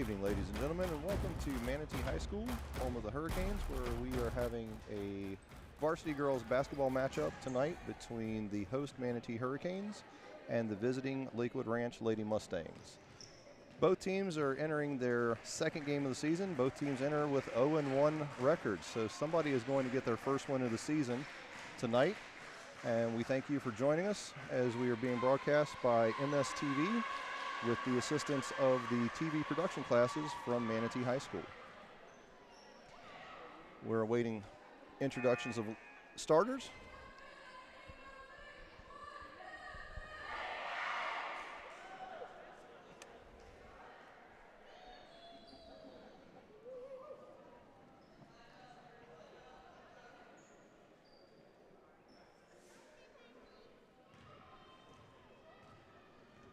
evening, ladies and gentlemen, and welcome to Manatee High School, home of the Hurricanes, where we are having a varsity girls basketball matchup tonight between the host Manatee Hurricanes and the visiting Lakewood Ranch Lady Mustangs. Both teams are entering their second game of the season. Both teams enter with 0-1 records, so somebody is going to get their first win of the season tonight. And we thank you for joining us as we are being broadcast by MSTV with the assistance of the TV production classes from Manatee High School. We're awaiting introductions of starters.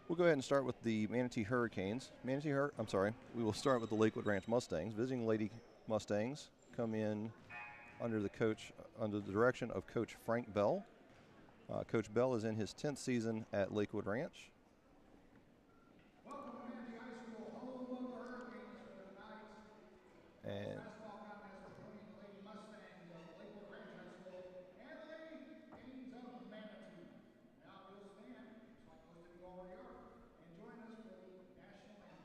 We'll go ahead and start with the Manatee Hurricanes. We will start with the Lakewood Ranch Mustangs. Visiting Lady Mustangs come in under the direction of Coach Frank Bell. Coach Bell is in his 10th season at Lakewood Ranch. Welcome to Manatee High School, home of the Hurricanes for tonight. And Basketball contest between the Lady Mustangs of Lakewood Ranch High School and the Lady Canes of Manatee. Now, if you'll stand, just like most of you already are, and join us for the national anthem.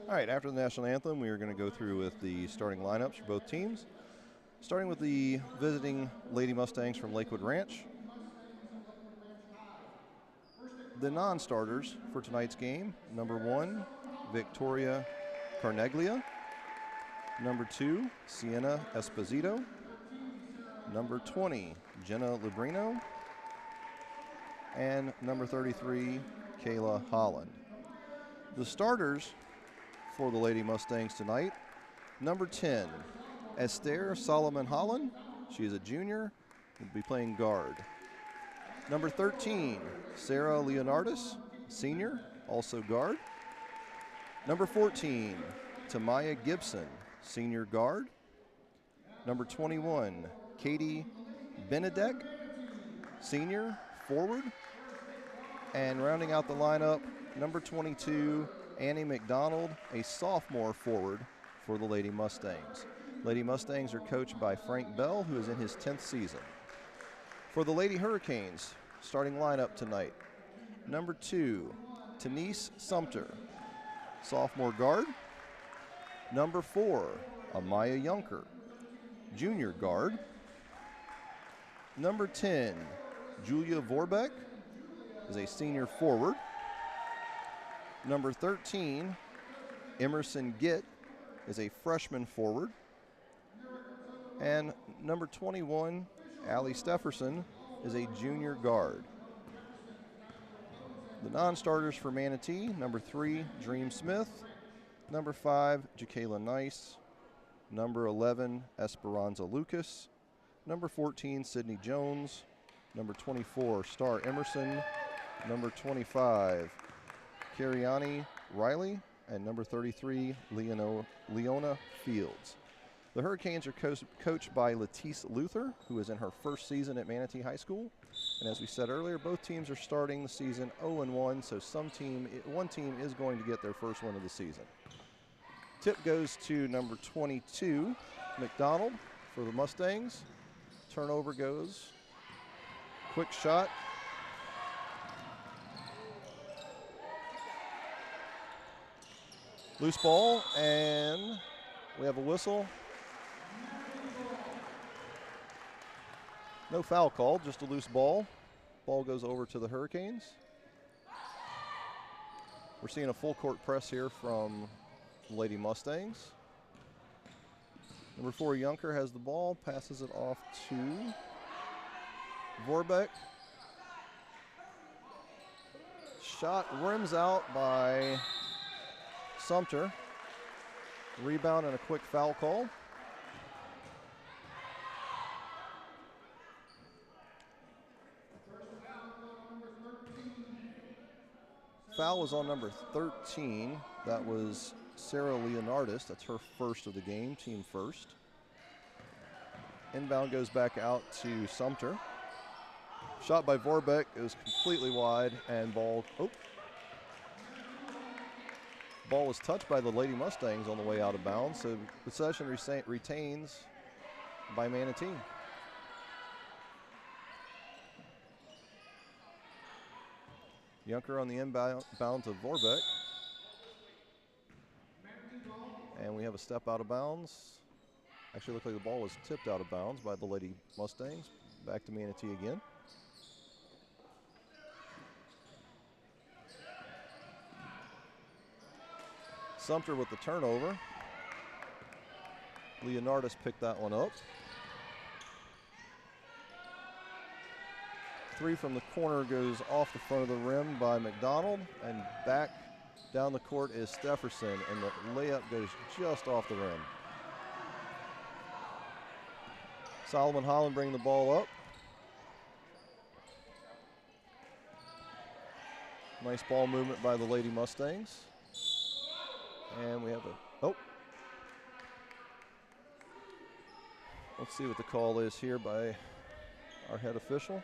all right, after the national anthem, we are going to go through with the starting lineups for both teams. Starting with the visiting Lady Mustangs from Lakewood Ranch. The non-starters for tonight's game: number 1, Victoria Carneglia; number 2, Sienna Esposito; number 20, Jenna Librino; and number 33, Kayla Holland. The starters for the Lady Mustangs tonight: number 10, Esther Solomon Holland. She is a junior, will be playing guard. Number 13, Sarah Leonardis, senior, also guard. Number 14, Tamaya Gibson, senior guard. Number 21, Katie Benedek, senior, forward. And rounding out the lineup, number 22, Annie McDonald, a sophomore forward for the Lady Mustangs. Lady Mustangs are coached by Frank Bell, who is in his 10th season. For the Lady Hurricanes, starting lineup tonight: number 2, Denise Sumter, sophomore guard. Number 4, Amaya Yunker, junior guard. Number 10, Julia Vorbeck is a senior forward. Number 13, Emerson Gitt is a freshman forward. And number 21, Allie Stefferson, is a junior guard. The non-starters for Manatee: number 3, Dream Smith; number 5, Jacayla Nice; number 11, Esperanza Lucas; number 14, Sydney Jones; number 24, Star Emerson; number 25, Cariani Riley; and number 33, Leona Fields. The Hurricanes are coached by Latisse Luther, who is in her first season at Manatee High School. And as we said earlier, both teams are starting the season 0-1, so one team is going to get their first win of the season. Tip goes to number 22, McDonald, for the Mustangs. Turnover goes. Quick shot. Loose ball, and we have a whistle. No foul called, just a loose ball. Ball goes over to the Hurricanes. We're seeing a full court press here from the Lady Mustangs. Number 4, Junker has the ball, passes it off to Vorbeck. Shot rims out by Sumter. Rebound and a quick foul call. Foul was on number 13. That was Sarah Leonardis. That's her first of the game, team first. Inbound goes back out to Sumter. Shot by Vorbeck. It was completely wide, and ball was touched by the Lady Mustangs on the way out of bounds, so possession retains by Manatee. Junker on the inbound to Vorbeck. And we have a step out of bounds. Actually, looked like the ball was tipped out of bounds by the Lady Mustangs. Back to Manatee again. Sumter with the turnover. Leonardis picked that one up. 3 from the corner goes off the front of the rim by McDonald, and back down the court is Stefferson, and the layup goes just off the rim. Solomon Holland bringing the ball up. Nice ball movement by the Lady Mustangs. And we have let's see what the call is here by our head official.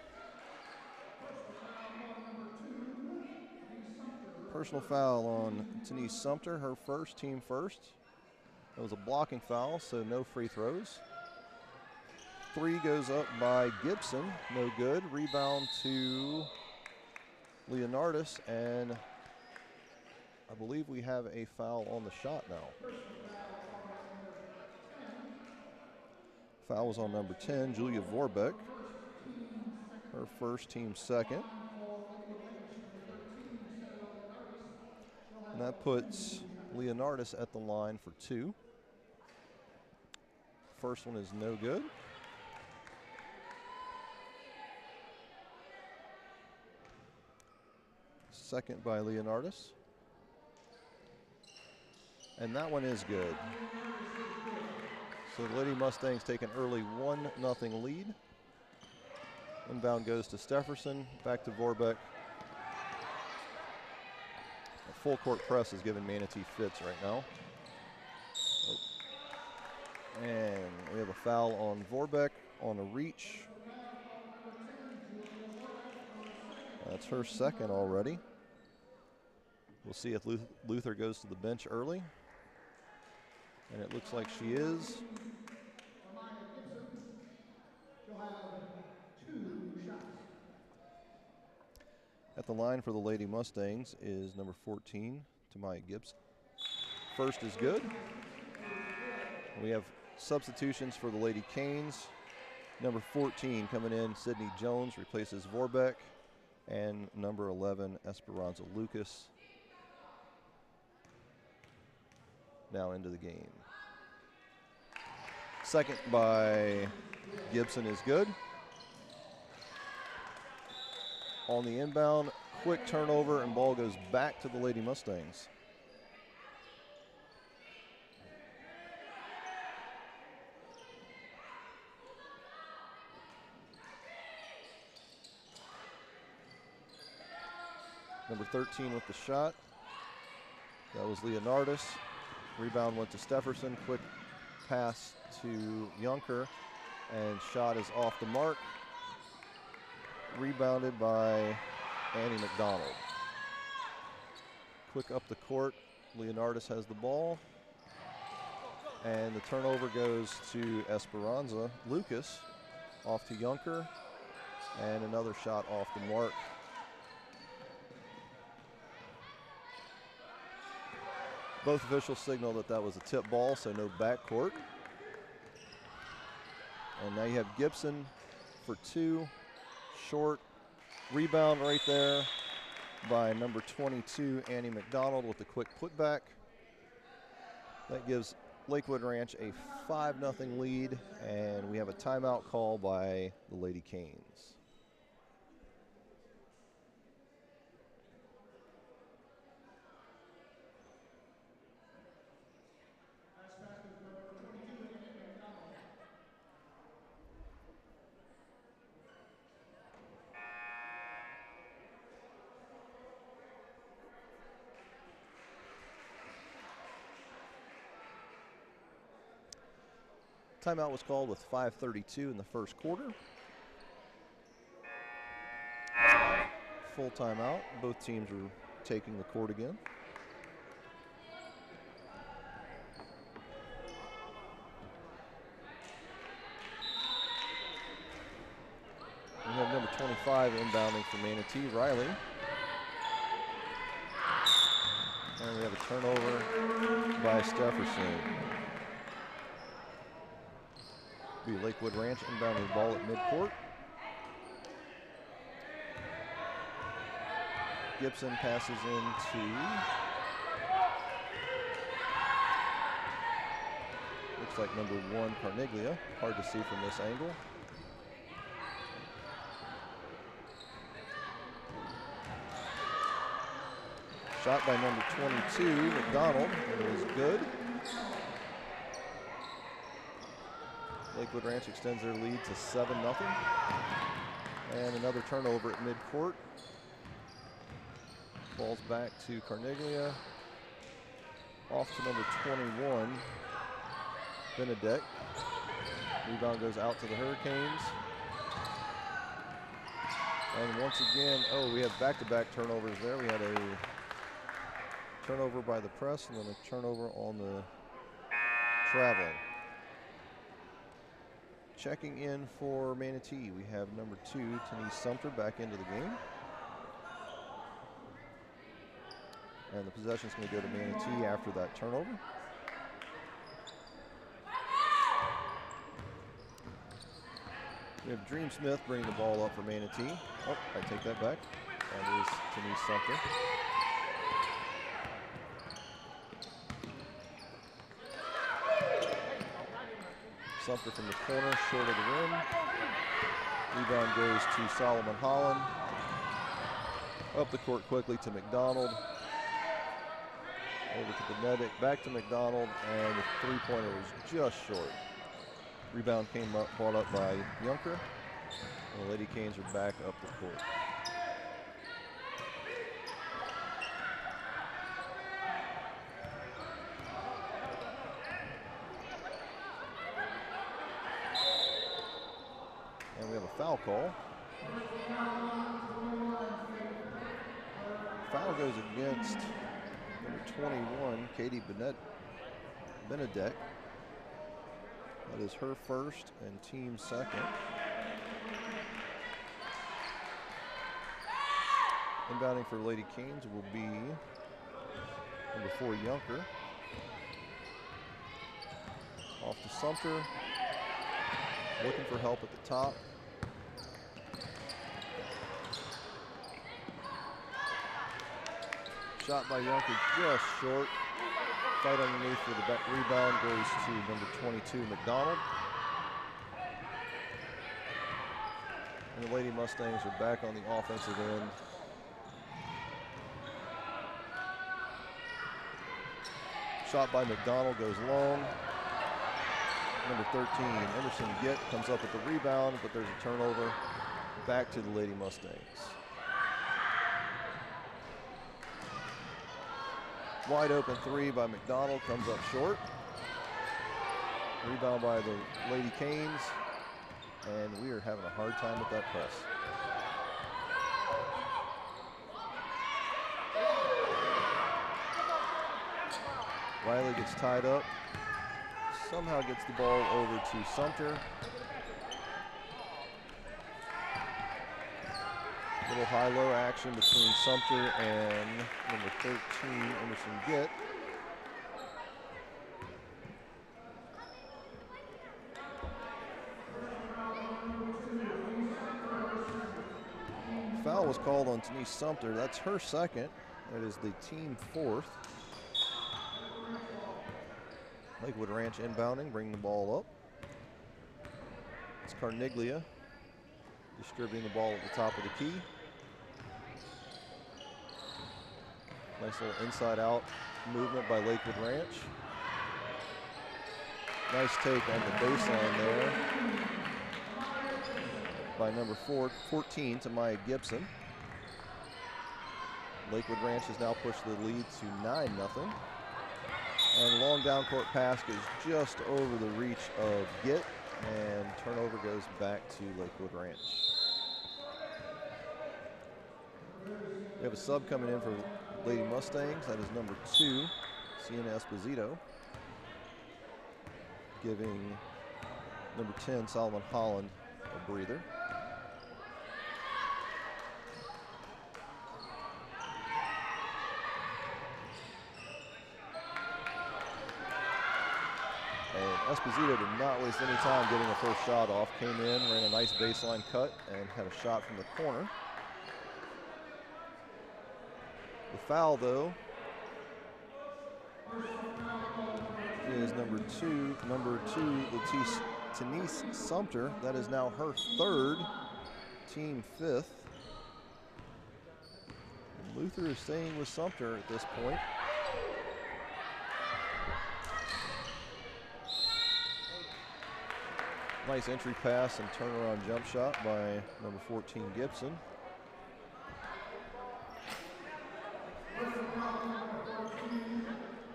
Personal foul on Denise Sumter, her first, team first. It was a blocking foul, so no free throws. 3 goes up by Gibson, no good. Rebound to Leonardis, and I believe we have a foul on the shot now. Foul was on number 10, Julia Vorbeck. Her first, team second. And that puts Leonardis at the line for 2. First one is no good. Second by Leonardis. And that one is good. So the Lady Mustangs take an early 1-0 lead. Inbound goes to Stefferson, back to Vorbeck. A full court press is giving Manatee fits right now. And we have a foul on Vorbeck on a reach. That's her second already. We'll see if Luther goes to the bench early. And it looks like she is. At the line for the Lady Mustangs is number 14, Tamaya Gibson. First is good. We have substitutions for the Lady Canes. Number 14 coming in, Sydney Jones replaces Vorbeck. And number 11, Esperanza Lucas, now into the game. Second by Gibson is good. On the inbound, quick turnover, and ball goes back to the Lady Mustangs. Number 13 with the shot. That was Leonardis. Rebound went to Stefferson. Quick pass to Junker, and shot is off the mark. Rebounded by Annie McDonald. Quick up the court. Leonardis has the ball. And the turnover goes to Esperanza. Lucas off to Junker. And another shot off the mark. Both officials signal that that was a tip ball, so no backcourt. And now you have Gibson for two. Short rebound right there by number 22, Annie McDonald, with a quick putback. That gives Lakewood Ranch a 5-0 lead, and we have a timeout call by the Lady Canes. Timeout was called with 5:32 in the first quarter. Full timeout. Both teams are taking the court again. We have number 25 inbounding for Manatee, Riley. And we have a turnover by Stefferson. Be Lakewood Ranch inbounding the ball at midcourt. Gibson passes into, looks like number 1, Carniglia. Hard to see from this angle. Shot by number 22, McDonald, and it is good. Lakewood Ranch extends their lead to 7-0. And another turnover at midcourt. Ball's back to Carniglia. Off to number 21, Benedek. Rebound goes out to the Hurricanes. And once again, we have back-to-back turnovers there. We had a turnover by the press and then a turnover on the traveling. Checking in for Manatee, we have number 2, Denise Sumter, back into the game. And the possession's going to go to Manatee after that turnover. We have Dream Smith bringing the ball up for Manatee. Oh, I take that back. That is Denise Sumter. Sumter from the corner, short of the rim. Rebound goes to Solomon Holland. Up the court quickly to McDonald. Over to Benedict, back to McDonald, and the three-pointer was just short. Rebound came up, brought up by Junker, and the Lady Canes are back up the court. And we have a foul call. Foul goes against number 21, Katie Benedek. That is her first and team second. Inbounding for Lady Canes will be number 4, Junker. Off to Sumter. Looking for help at the top. Shot by Junker just short. Fight underneath for the back rebound goes to number 22, McDonald. And the Lady Mustangs are back on the offensive end. Shot by McDonald goes long. Number 13, Emerson Gitt comes up with the rebound, but there's a turnover. Back to the Lady Mustangs. Wide open three by McDonald, comes up short. Rebound by the Lady Canes, and we are having a hard time with that press. Riley gets tied up, somehow gets the ball over to Sumter. Little high-low action between Sumter and number 13, Emerson Gitt. Foul was called on Denise Sumter. That's her second. That is the team fourth. Lakewood Ranch inbounding, bring the ball up. It's Carniglia distributing the ball at the top of the key. Nice little inside-out movement by Lakewood Ranch. Nice take on the baseline there by number 14, Tamaya Gibson. Lakewood Ranch has now pushed the lead to 9-0. And long down court pass goes just over the reach of Gitt, and turnover goes back to Lakewood Ranch. We have a sub coming in for Lady Mustangs. That is number 2, Sienna Esposito, giving number 10, Solomon Holland, a breather. And Esposito did not waste any time getting a first shot off. Came in, ran a nice baseline cut, and had a shot from the corner. The foul, though, is number two, Denise Sumter. That is now her third, team fifth. And Luther is staying with Sumter at this point. Nice entry pass and turnaround jump shot by number 14, Gibson.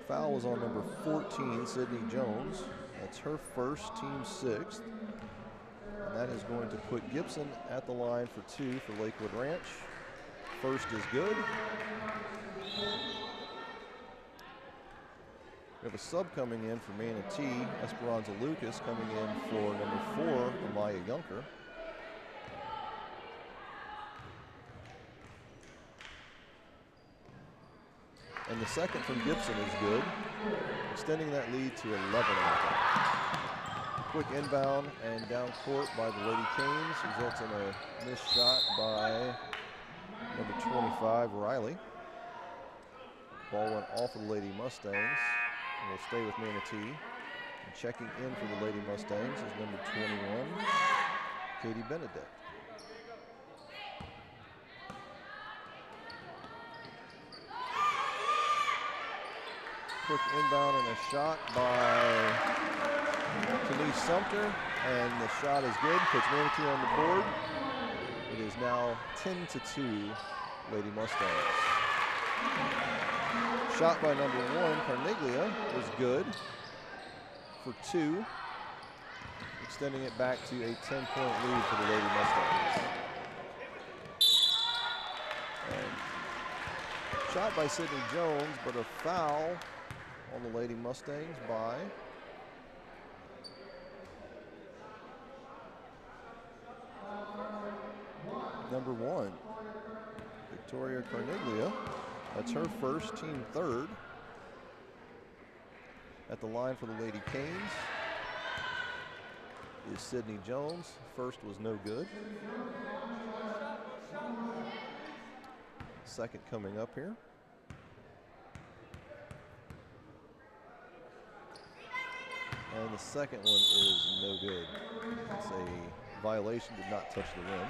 Foul was on number 14, Sydney Jones. That's her first, team sixth. And that is going to put Gibson at the line for 2 for Lakewood Ranch. First is good. We have a sub coming in for Manatee, Esperanza Lucas coming in for number 4, Amaya Yunker. And the second from Gibson is good, extending that lead to 11-0. Quick inbound and down court by the Lady Canes results in a missed shot by number 25, Riley. Ball went off of the Lady Mustangs and will stay with Manatee. And checking in for the Lady Mustangs is number 21, Katie Benedict. Quick inbound and a shot by Denise Sumter, and the shot is good, puts Manatee on the board. It is now 10-2, Lady Mustangs. Shot by number 1, Carniglia, was good for 2, extending it back to a 10-point lead for the Lady Mustangs. And shot by Sydney Jones, but a foul on the Lady Mustangs by number 1, Victoria Carniglia. That's her first, team third. At the line for the Lady Canes is Sydney Jones. First was no good. Second coming up here. And the second one is no good. It's a violation, did not touch the rim.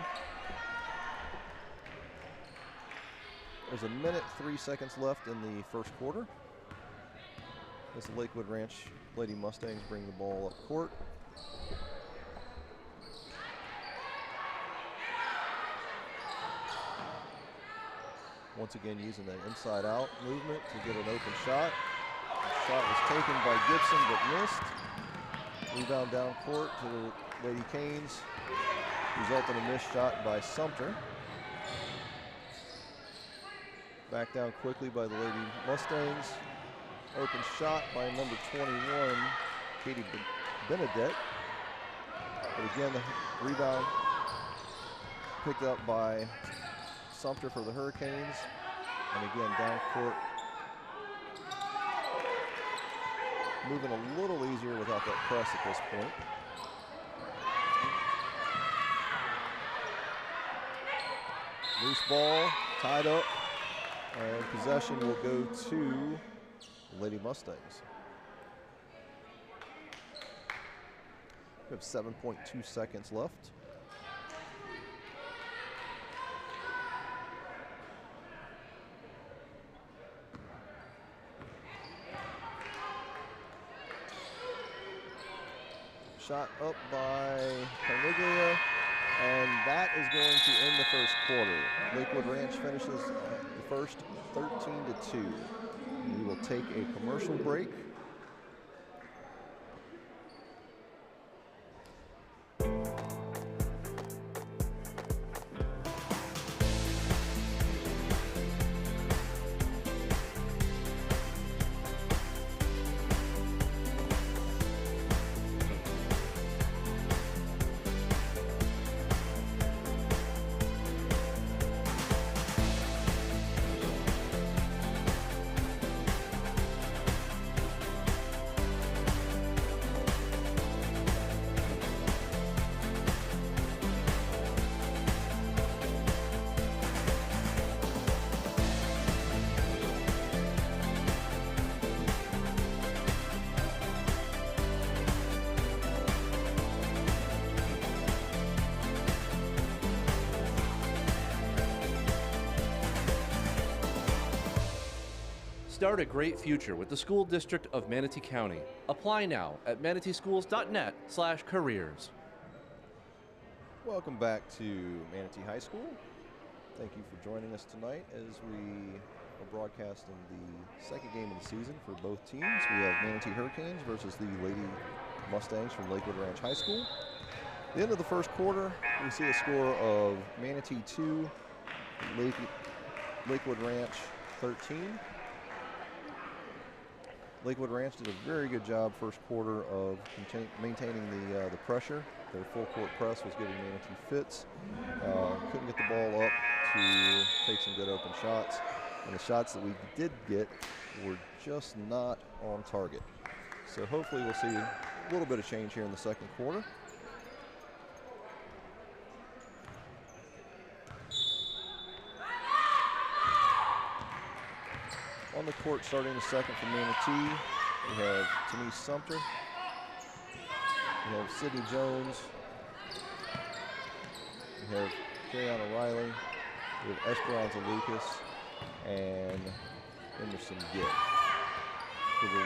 There's a minute, 3 seconds left in the first quarter. As the Lakewood Ranch Lady Mustangs bring the ball up court. Once again using that inside out movement to get an open shot. The shot was taken by Gibson but missed. Rebound down court to the Lady Canes, resulting in a missed shot by Sumter. Back down quickly by the Lady Mustangs. Open shot by number 21, Katie Benedette. But again, the rebound picked up by Sumter for the Hurricanes. And again, down court, moving a little easier without that press at this point. Loose ball, tied up, and possession will go to the Lady Mustangs. We have 7.2 seconds left. Shot up by Carniglia, and that is going to end the first quarter. Lakewood Ranch finishes the first 13-2. We will take a commercial break. Start a great future with the School District of Manatee County. Apply now at manateeschools.net/careers. Welcome back to Manatee High School. Thank you for joining us tonight as we are broadcasting the second game of the season for both teams. We have Manatee Hurricanes versus the Lady Mustangs from Lakewood Ranch High School. At the end of the first quarter, we see a score of Manatee 2, Lakewood Ranch 13. Lakewood Ranch did a very good job first quarter of maintaining the pressure. Their full court press was giving Manatee fits. Couldn't get the ball up to take some good open shots. And the shots that we did get were just not on target. So hopefully we'll see a little bit of change here in the second quarter. On the court starting the second for Manatee, we have Denise Sumter, we have Sydney Jones, we have Jayana Riley, we have Esperanza Lucas, and Emerson Gibb. For the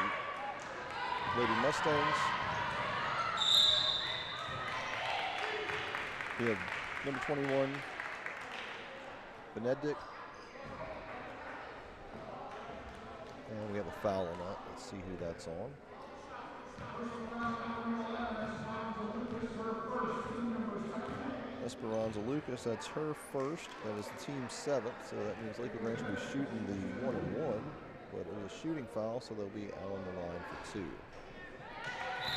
Lady Mustangs, we have number 21, Benedict. And we have a foul on that. Let's see who that's on. Esperanza Lucas, that's her first. That is the team's seventh, so that means Lakewood Ranch will be shooting the 1-and-1, but it was a shooting foul, so they'll be out on the line for 2.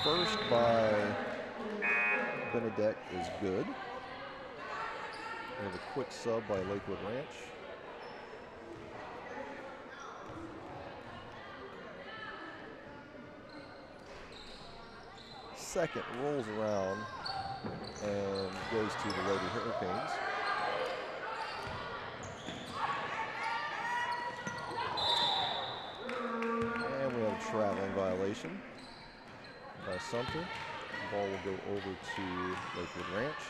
First by Benedette is good. We have a quick sub by Lakewood Ranch. Second rolls around and goes to the Lady Hurricanes. And we have a traveling violation by Sumter. The ball will go over to Lakewood Ranch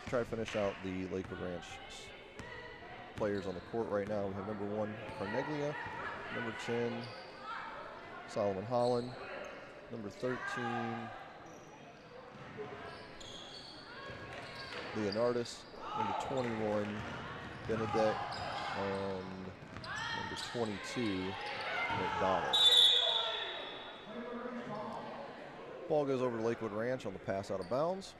to try to finish out the Lakewood Ranch players on the court right now. We have number 1, Carniglia, number 10, Solomon Holland, number 13, Leonardis, number 21, Benedette, and number 22, McDonald. Ball goes over to Lakewood Ranch on the pass out of bounds.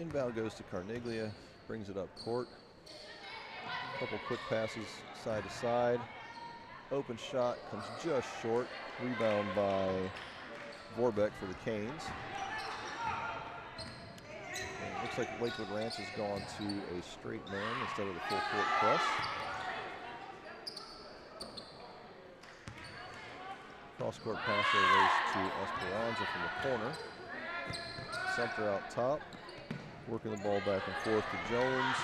Inbound goes to Carniglia, brings it up court. A couple quick passes side to side. Open shot comes just short. Rebound by Vorbeck for the Canes. And it looks like Lakewood Ranch has gone to a straight man instead of the full court press. Cross-court pass goes to Esperanza from the corner. Sumter out top, working the ball back and forth to Jones.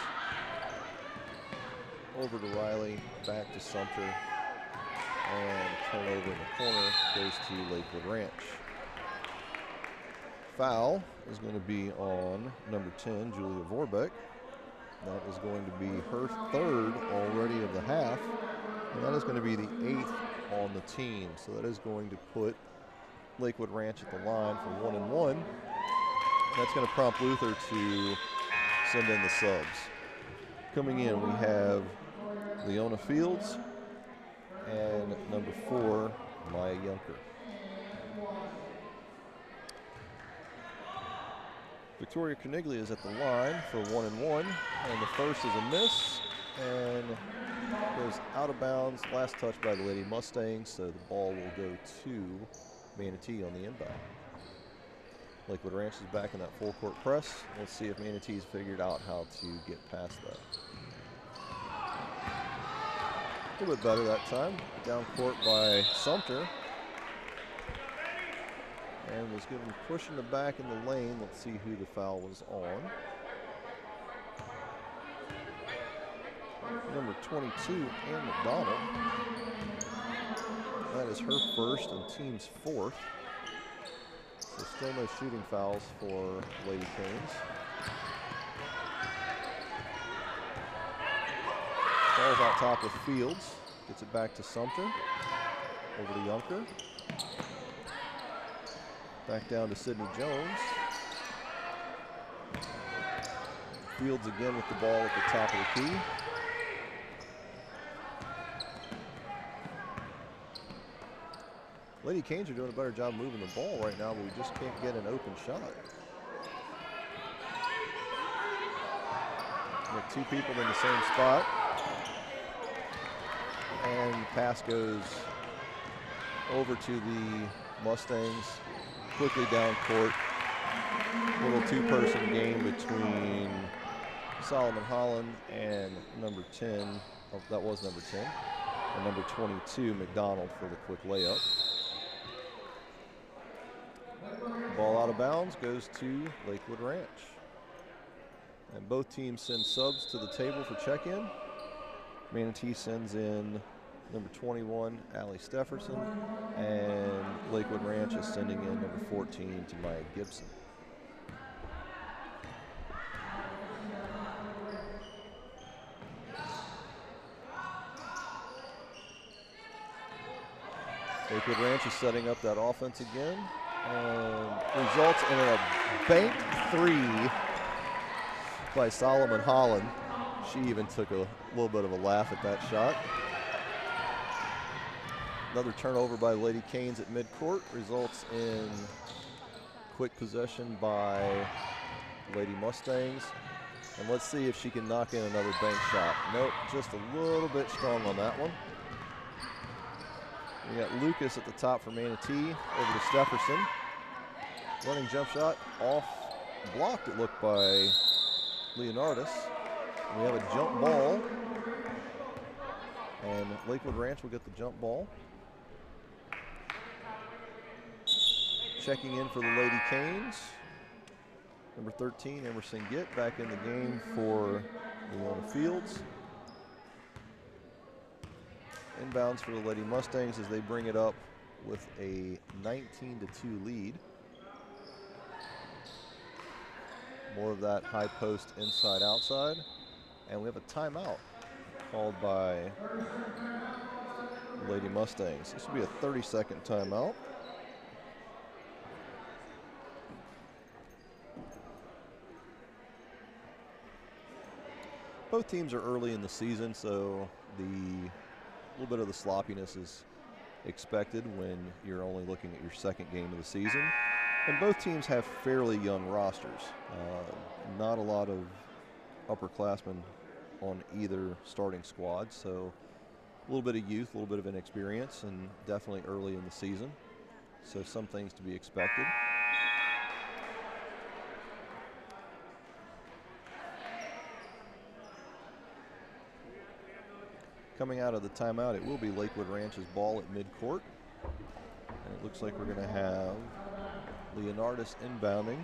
Over to Riley, back to Sumter, and turnover in the corner goes to Lakewood Ranch. Foul is going to be on number 10, Julia Vorbeck. That is going to be her third already of the half, and that is going to be the 8th on the team. So that is going to put Lakewood Ranch at the line for 1-1. That's going to prompt Luther to send in the subs. Coming in, we have Leona Fields and number 4, Maya Yunker. Victoria Carniglia is at the line for 1-1, and the first is a miss and goes out of bounds. Last touch by the Lady Mustangs, so the ball will go to Manatee on the inbound. Lakewood Ranch is back in that full court press. Let's see if Manatee's figured out how to get past that. A little bit better that time. Down court by Sumter. And was given push in the back in the lane. Let's see who the foul was on. Number 22, Ann McDonald. That is her first and team's 4th. So still no shooting fouls for Lady Canes. Ball's out top with Fields. Gets it back to Sumter. Over to Yunker. Back down to Sydney Jones. Fields again with the ball at the top of the key. Lady Canes are doing a better job moving the ball right now, but we just can't get an open shot. We have 2 people in the same spot. And pass goes over to the Mustangs. Quickly down court. Little 2-person game between Solomon Holland and number 10. Oh, that was number 10. And number 22, McDonald, for the quick layup. Ball out of bounds goes to Lakewood Ranch. And both teams send subs to the table for check-in. Manatee sends in number 21, Allie Stefferson, and Lakewood Ranch is sending in number 14 to Maya Gibson. Lakewood Ranch is setting up that offense again, and results in a bank 3 by Solomon Holland. She even took a little bit of a laugh at that shot. Another turnover by Lady Canes at midcourt results in quick possession by Lady Mustangs. And let's see if she can knock in another bank shot. Nope, just a little bit strong on that one. We got Lucas at the top for Manatee, over to Stefferson. Running jump shot, off, blocked it looked by Leonardis. We have a jump ball, and Lakewood Ranch will get the jump ball. Checking in for the Lady Canes, number 13, Emerson Gitt, back in the game for Leona Fields. Inbounds for the Lady Mustangs as they bring it up with a 19-2 lead. More of that high post inside outside. And we have a timeout called by Lady Mustangs. This will be a 30-second timeout. Both teams are early in the season, so the little bit of the sloppiness is expected when you're only looking at your second game of the season. And both teams have fairly young rosters. Not a lot of upperclassmen on either starting squad, so a little bit of youth, a little bit of inexperience, and definitely early in the season. So some things to be expected. Coming out of the timeout, it will be Lakewood Ranch's ball at midcourt. And it looks like we're going to have Leonardis inbounding.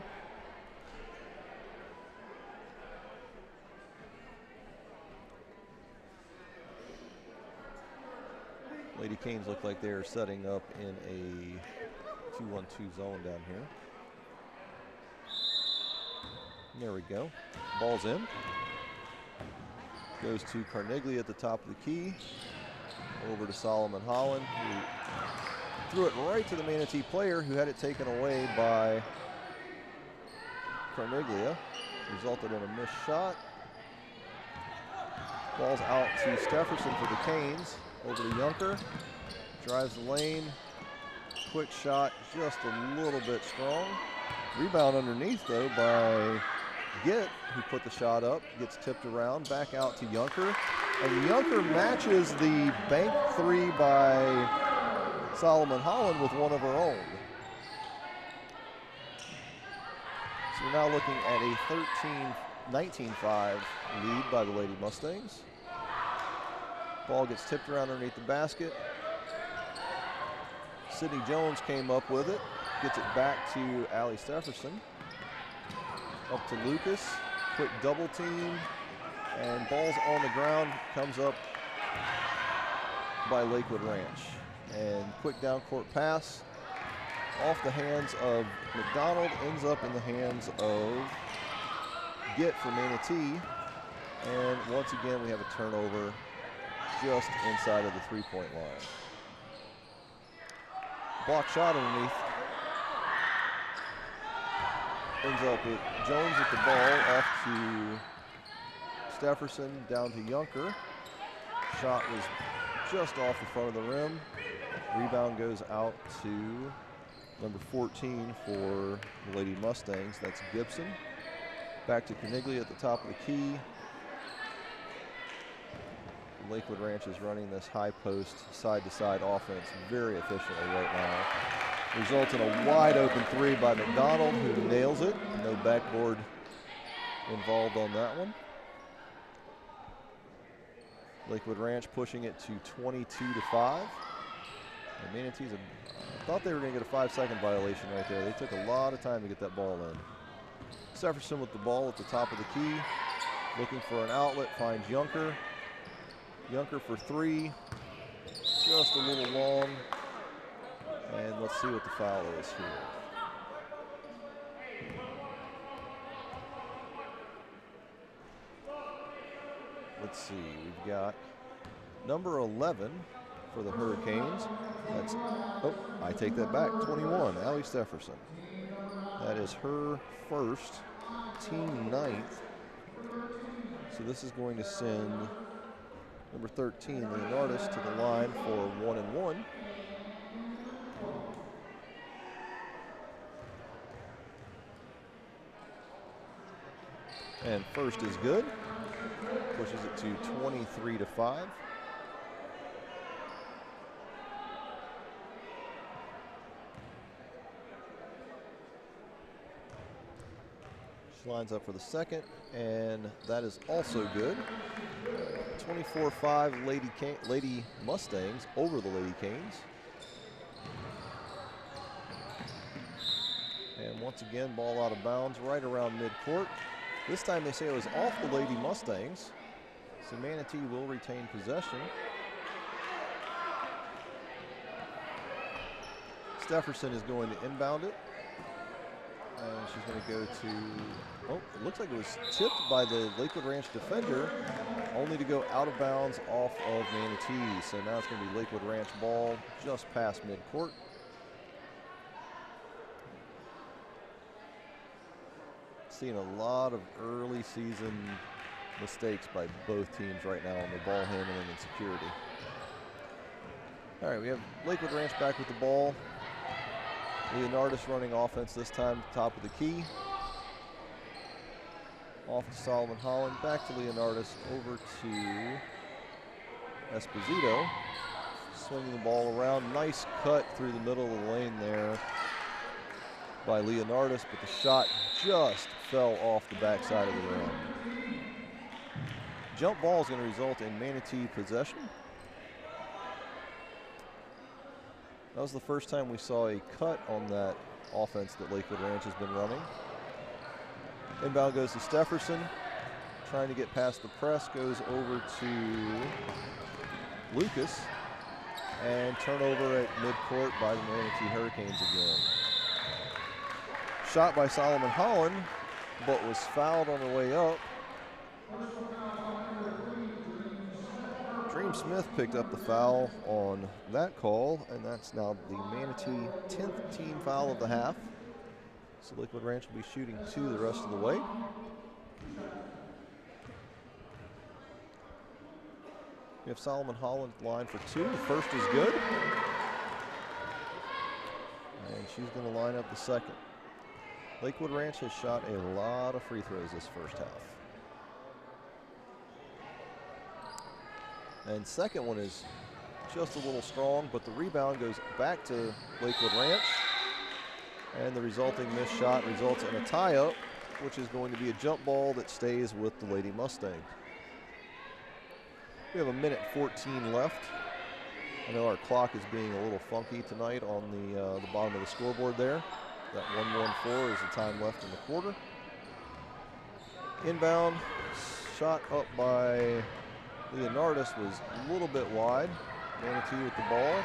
Lady Canes look like they're setting up in a 2-1-2 zone down here. There we go. Ball's in. Goes to Carneglia at the top of the key. Over to Solomon Holland, who threw it right to the Manatee player, who had it taken away by Carneglia. Resulted in a missed shot. Ball's out to Stefferson for the Canes. Over to Junker. Drives the lane. Quick shot, just a little bit strong. Rebound underneath, though, by Gitt, who put the shot up. Gets tipped around, back out to Junker. And Junker matches the bank three by Solomon Holland with one of her own. So we're now looking at a 19-5 lead by the Lady Mustangs. Ball gets tipped around underneath the basket. Sydney Jones came up with it. Gets it back to Allie Stefferson. Up to Lucas. Quick double team. And ball's on the ground. Comes up by Lakewood Ranch. And quick down court pass. Off the hands of McDonald. Ends up in the hands of Gitt for Manatee. And once again, we have a turnover just inside of the three-point line. Block shot underneath. Ends up with Jones with the ball off to Stefferson, down to Junker. Shot was just off the front of the rim. Rebound goes out to number 14 for the Lady Mustangs. That's Gibson. Back to Carneglia at the top of the key. Lakewood Ranch is running this high post side-to-side offense very efficiently right now. Results in a wide open three by McDonald, who nails it. No backboard involved on that one. Lakewood Ranch pushing it to 22-5. And Manatee's I thought they were going to get a 5-second violation right there. They took a lot of time to get that ball in. Stefferson with the ball at the top of the key. Looking for an outlet, finds Junker. Junker for three, just a little long, and let's see what the foul is here. Let's see, we've got number 11 for the Hurricanes. That's, oh, I take that back, 21, Allie Stefferson. That is her first, team 9th. So this is going to send number 13, Leonardis, to the line for 1-1. And first is good. Pushes it to 23-5. She lines up for the second, and that is also good. 24-5 Lady Mustangs over the Lady Canes. And once again, ball out of bounds right around midcourt. This time they say it was off the Lady Mustangs. So Manatee will retain possession. Stefferson is going to inbound it. And she's going to go to, oh, it looks like it was tipped by the Lakewood Ranch defender, only to go out of bounds off of Manatee. So now it's going to be Lakewood Ranch ball just past midcourt. Seeing a lot of early season mistakes by both teams right now on the ball handling and security. All right, we have Lakewood Ranch back with the ball. Leonardis running offense this time, top of the key. Off to Solomon Holland, back to Leonardis, over to Esposito. Swinging the ball around, nice cut through the middle of the lane there by Leonardis, but the shot just fell off the backside of the rim. Jump ball is going to result in Manatee possession. That was the first time we saw a cut on that offense that Lakewood Ranch has been running. Inbound goes to Stefferson, trying to get past the press, goes over to Lucas, and turnover at midcourt by the Manatee Hurricanes again. Shot by Solomon Holland, but was fouled on the way up. Dream Smith picked up the foul on that call, and that's now the Manatee 10th team foul of the half. So Lakewood Ranch will be shooting 2 the rest of the way. We have Solomon Holland line for 2. The first is good. And she's going to line up the second. Lakewood Ranch has shot a lot of free throws this first half. And second one is just a little strong, but the rebound goes back to Lakewood Ranch. And the resulting missed shot results in a tie-up, which is going to be a jump ball that stays with the Lady Mustangs. We have 1:14 left. I know our clock is being a little funky tonight on the bottom of the scoreboard there. That 1:14 is the time left in the quarter. Inbound, shot up by Leonardis was a little bit wide. Manatee with the ball.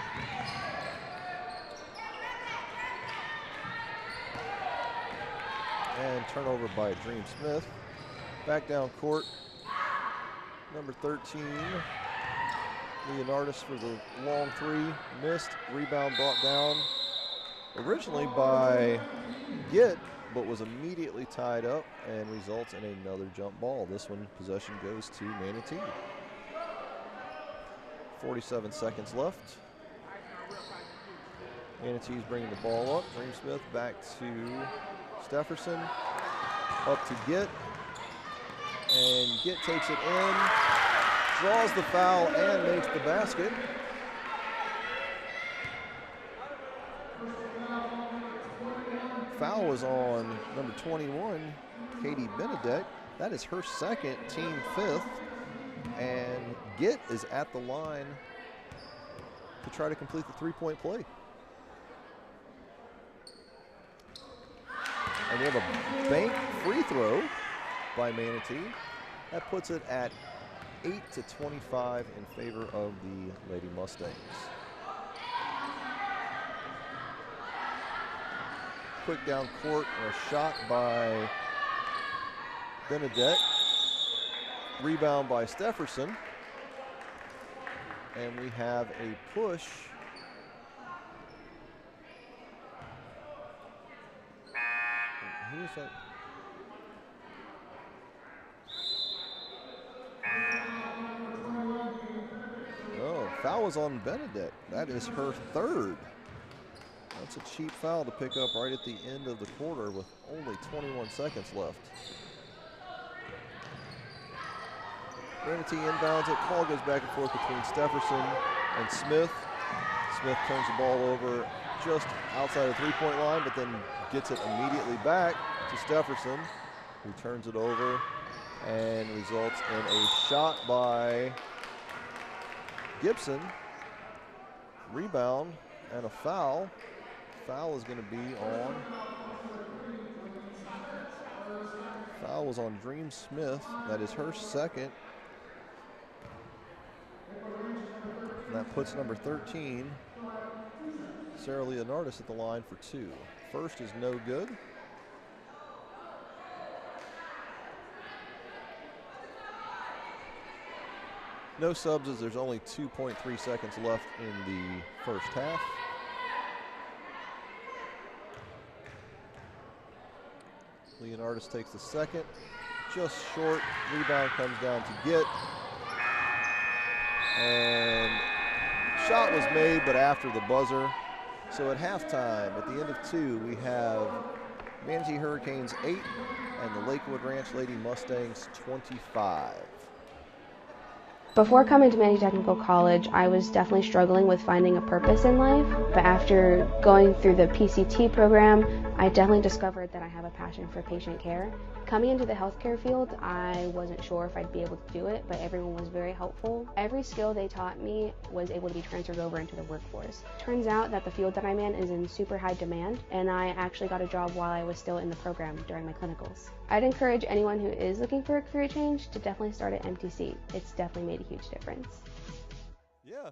And turnover by Dream Smith. Back down court. Number 13, Leonardis for the long 3, missed. Rebound brought down originally by Gitt, but was immediately tied up and results in another jump ball. This one, possession goes to Manatee. 47 seconds left. Manatee's bringing the ball up. Dream Smith back to Stefferson, up to Gitt. And Gitt takes it in, draws the foul, and makes the basket. Foul was on number 21, Katie Benedek. That is her second, team 5th. And Gitt is at the line to try to complete the 3-point play. And we have a bank free throw by Manatee. That puts it at 8-25 in favor of the Lady Mustangs. Quick down court and a shot by Benedek. Rebound by Stefferson. And we have a push. Who is that? Oh, foul was on Benedek. That is her 3rd. That's a cheap foul to pick up right at the end of the quarter with only 21 seconds left. Manatee inbounds it. Ball goes back and forth between Stefferson and Smith. Smith turns the ball over just outside the 3-point line, but then gets it immediately back to Stefferson, who turns it over and results in a shot by Gibson. Rebound and a foul. Foul is going to be on. Foul was on Dream Smith. That is her second. And that puts number 13, Sarah Leonardis, at the line for 2. First is no good. No subs as there's only 2.3 seconds left in the first half. Leonardis takes the second. just short. Rebound comes down to Git. And shot was made, but after the buzzer. So at halftime, at the end of 2, we have Manatee Hurricanes 8 and the Lakewood Ranch Lady Mustangs 25. Before coming to Manatee Technical College, I was definitely struggling with finding a purpose in life, but after going through the PCT program, I definitely discovered that I have a passion for patient care. Coming into the healthcare field, I wasn't sure if I'd be able to do it, but everyone was very helpful. Every skill they taught me was able to be transferred over into the workforce. Turns out that the field that I'm in is in super high demand, and I actually got a job while I was still in the program during my clinicals. I'd encourage anyone who is looking for a career change to definitely start at MTC. It's definitely made a huge difference. Yeah.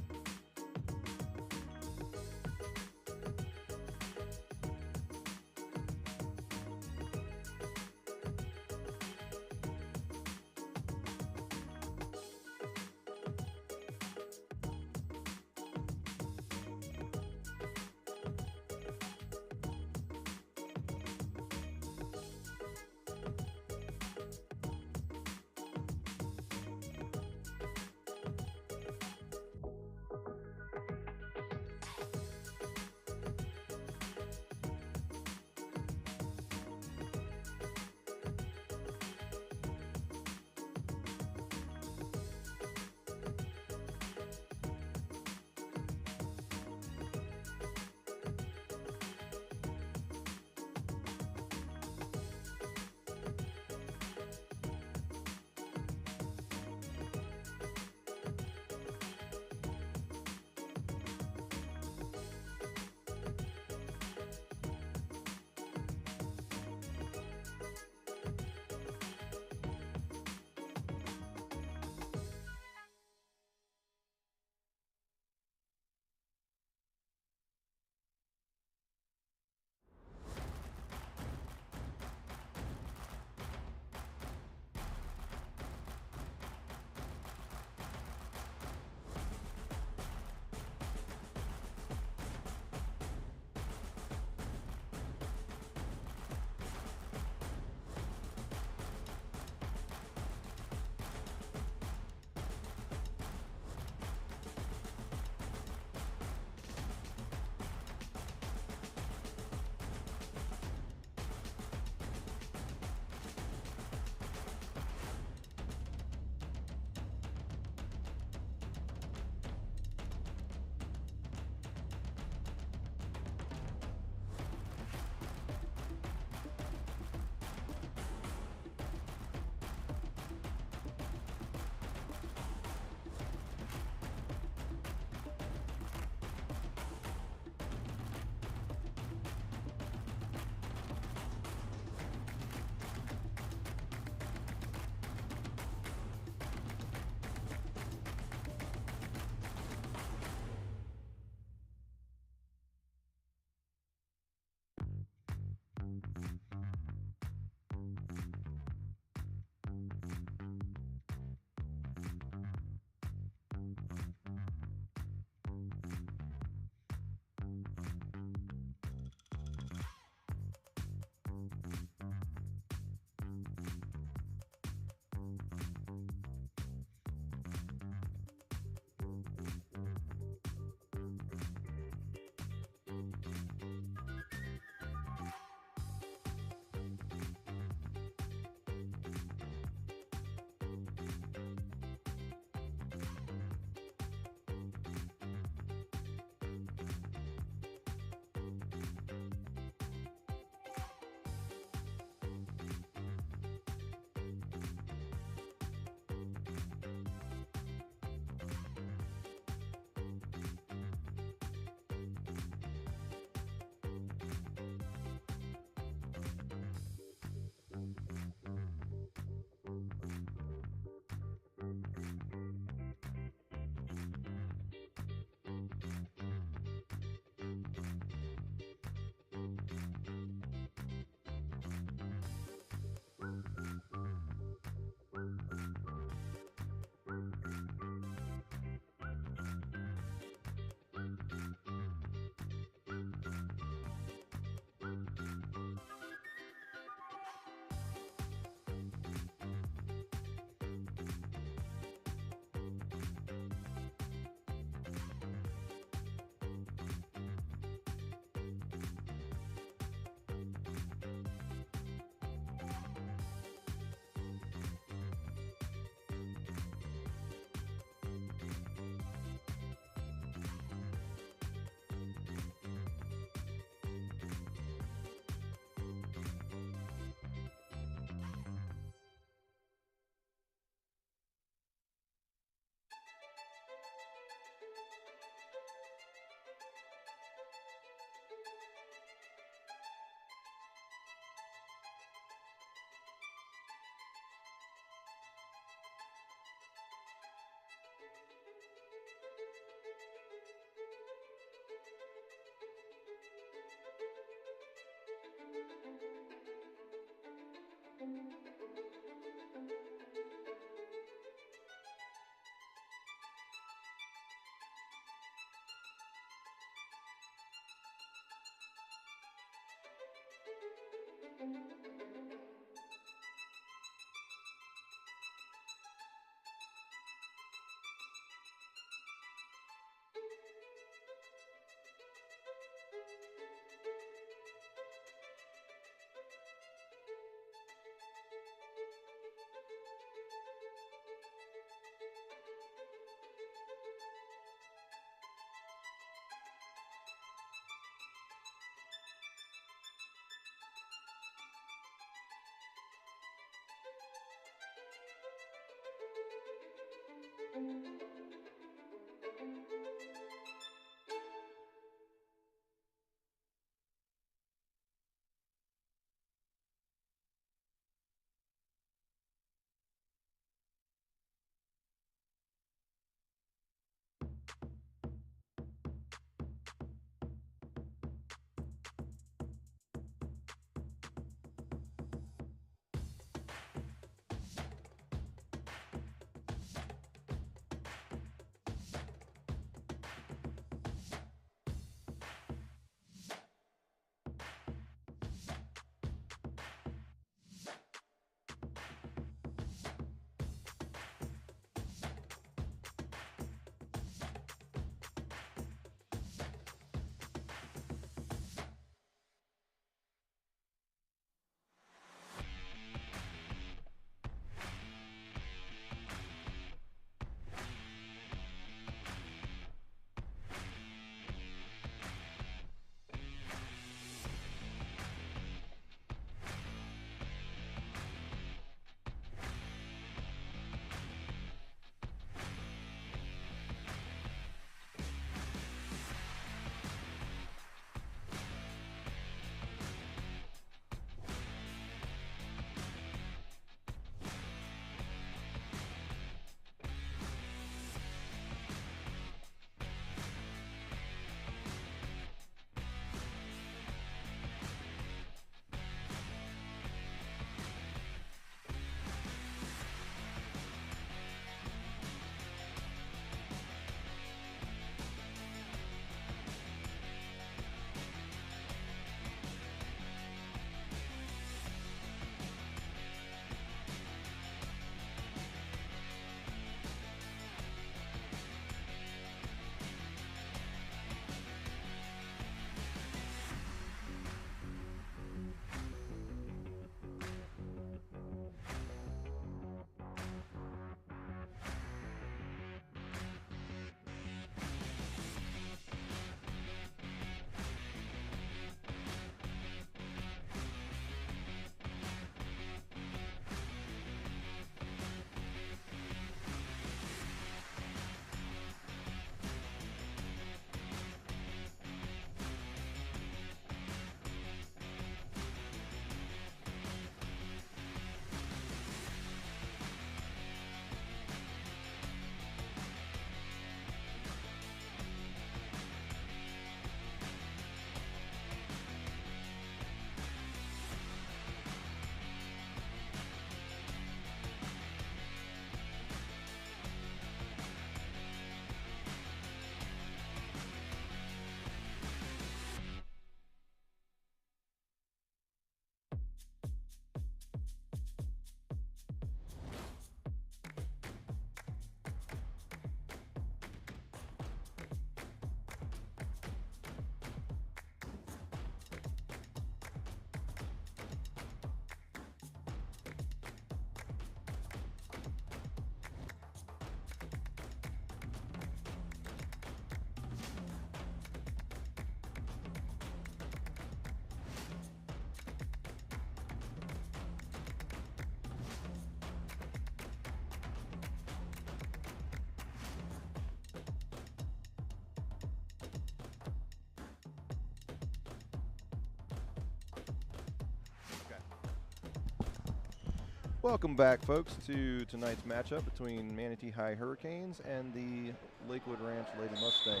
Welcome back, folks, to tonight's matchup between Manatee High Hurricanes and the Lakewood Ranch Lady Mustangs.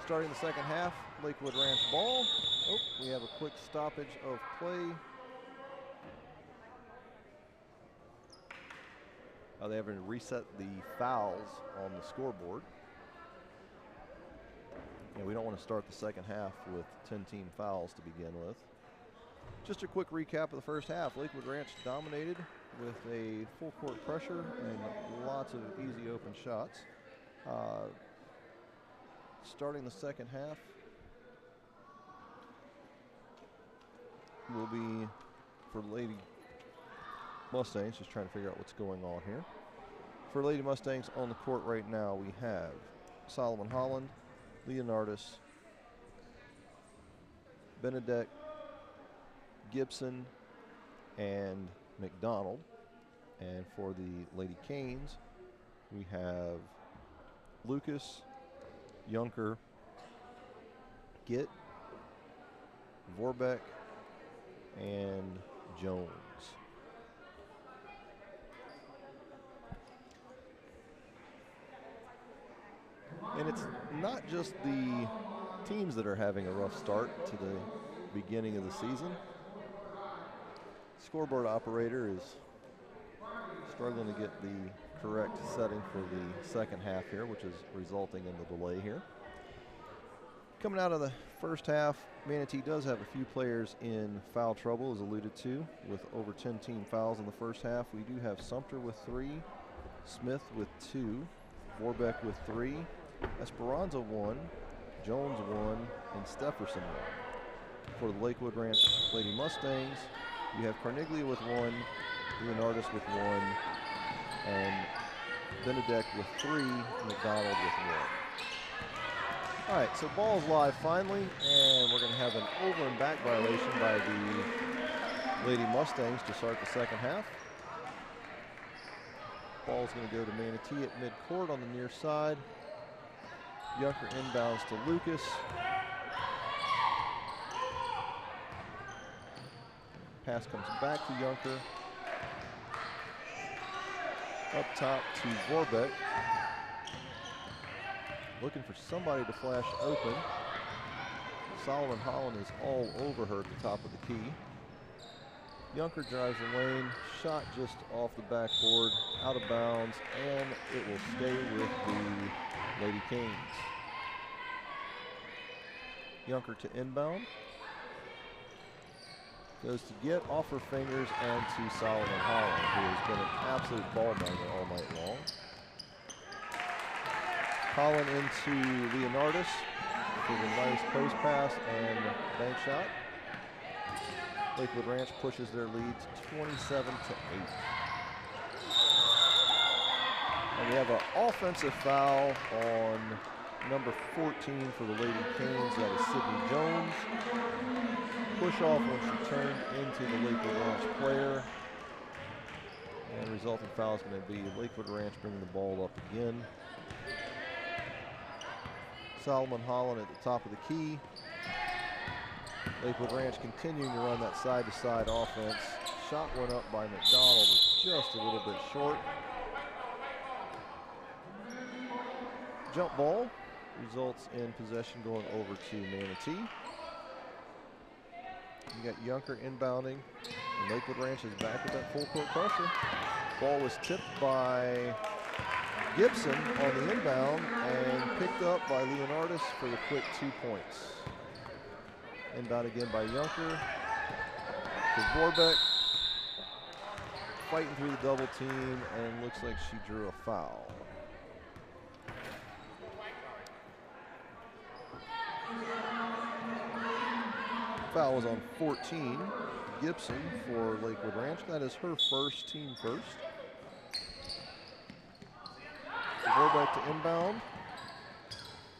Starting the second half, Lakewood Ranch ball. Oh, we have a quick stoppage of play. They haven't reset the fouls on the scoreboard. And we don't want to start the second half with 10 team fouls to begin with. Just a quick recap of the first half. Lakewood Ranch dominated with a full court pressure and lots of easy open shots. Starting the second half will be for Lady Mustangs, just trying to figure out what's going on here. For Lady Mustangs on the court right now, we have Solomon Holland, Leonardis, Benedek, Gibson, and McDonald. And for the Lady Canes, we have Lucas, Junker, Gitt, Vorbeck, and Jones. And it's not just the teams that are having a rough start to the beginning of the season. Scoreboard operator is struggling to get the correct setting for the second half here, which is resulting in the delay here. Coming out of the first half, Manatee does have a few players in foul trouble, as alluded to, with over 10 team fouls in the first half. We do have Sumter with 3, Smith with 2, Vorbeck with 3, Esperanza 1, Jones 1, and Stefferson 1. For the Lakewood Ranch Lady Mustangs, you have Carniglia with 1, Leonardis with 1, and Benedek with 3, McDonald with 1. All right, so ball's live finally, and we're going to have an over and back violation by the Lady Mustangs to start the second half. Ball's going to go to Manatee at midcourt on the near side. Junker inbounds to Lucas. Pass comes back to Junker. Up top to Vorbeck. Looking for somebody to flash open. Solomon Holland is all over her at the top of the key. Junker drives the lane, shot just off the backboard, out of bounds, and it will stay with the Lady Canes. Junker to inbound. Goes to Gitt off her fingers and to Solomon Holland, who has been an absolute ball magnet all night long. Holland into Leonardis for the nice post pass and bank shot. Lakewood Ranch pushes their lead to 27-8. And we have an offensive foul on number 14 for the Lady Canes. That is Sydney Jones. Push off when she turned into the Lakewood Ranch player. And the resulting foul is going to be Lakewood Ranch bringing the ball up again. Solomon Holland at the top of the key. Lakewood Ranch continuing to run that side-to-side offense. Shot went up by McDonald, was just a little bit short. Jump ball results in possession going over to Manatee. You got Junker inbounding, and Lakewood Ranch is back with that full court pressure. Ball was tipped by Gibson on the inbound and picked up by Leonardis for the quick 2 points. Inbound again by Junker to Vorbeck. Fighting through the double team, and looks like she drew a foul. Foul was on 14, Gibson for Lakewood Ranch. That is her first, team first. Vorbeck to inbound.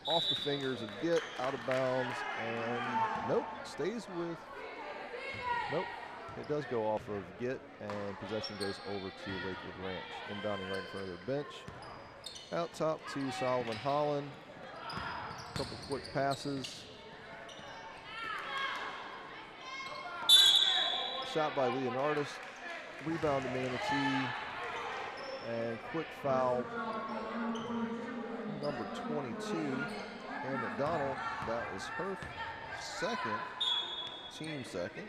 Off the fingers of Gitt, out of bounds, and nope, stays with, nope, it does go off of Gitt, and possession goes over to Lakewood Ranch. Inbounding right in front of their bench. Out top to Solomon Holland. Couple quick passes. Shot by Leonardis. Rebound to Manatee. And quick foul. Number 22, Ann McDonald. That is her second, team second.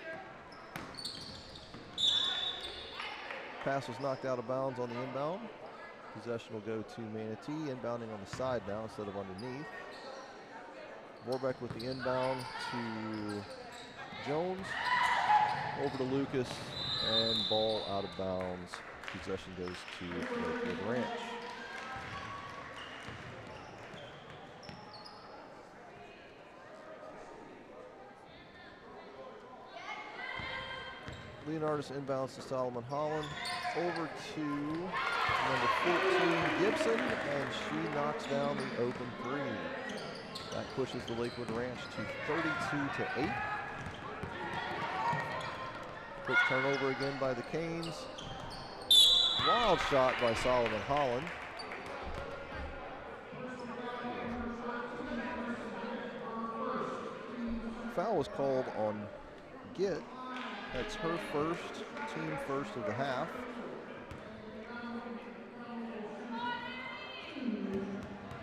Pass was knocked out of bounds on the inbound. Possession will go to Manatee, inbounding on the side now instead of underneath. Vorbeck with the inbound to Jones. over to Lucas, and ball out of bounds. Possession goes to Lakewood Ranch. Leonardis inbounds to Solomon Holland. Over to number 14, Gibson, and she knocks down the open three. That pushes the Lakewood Ranch to 32-8. Quick turnover again by the Canes. Wild shot by Solomon Holland. Foul was called on Gitt. That's her first, team first of the half.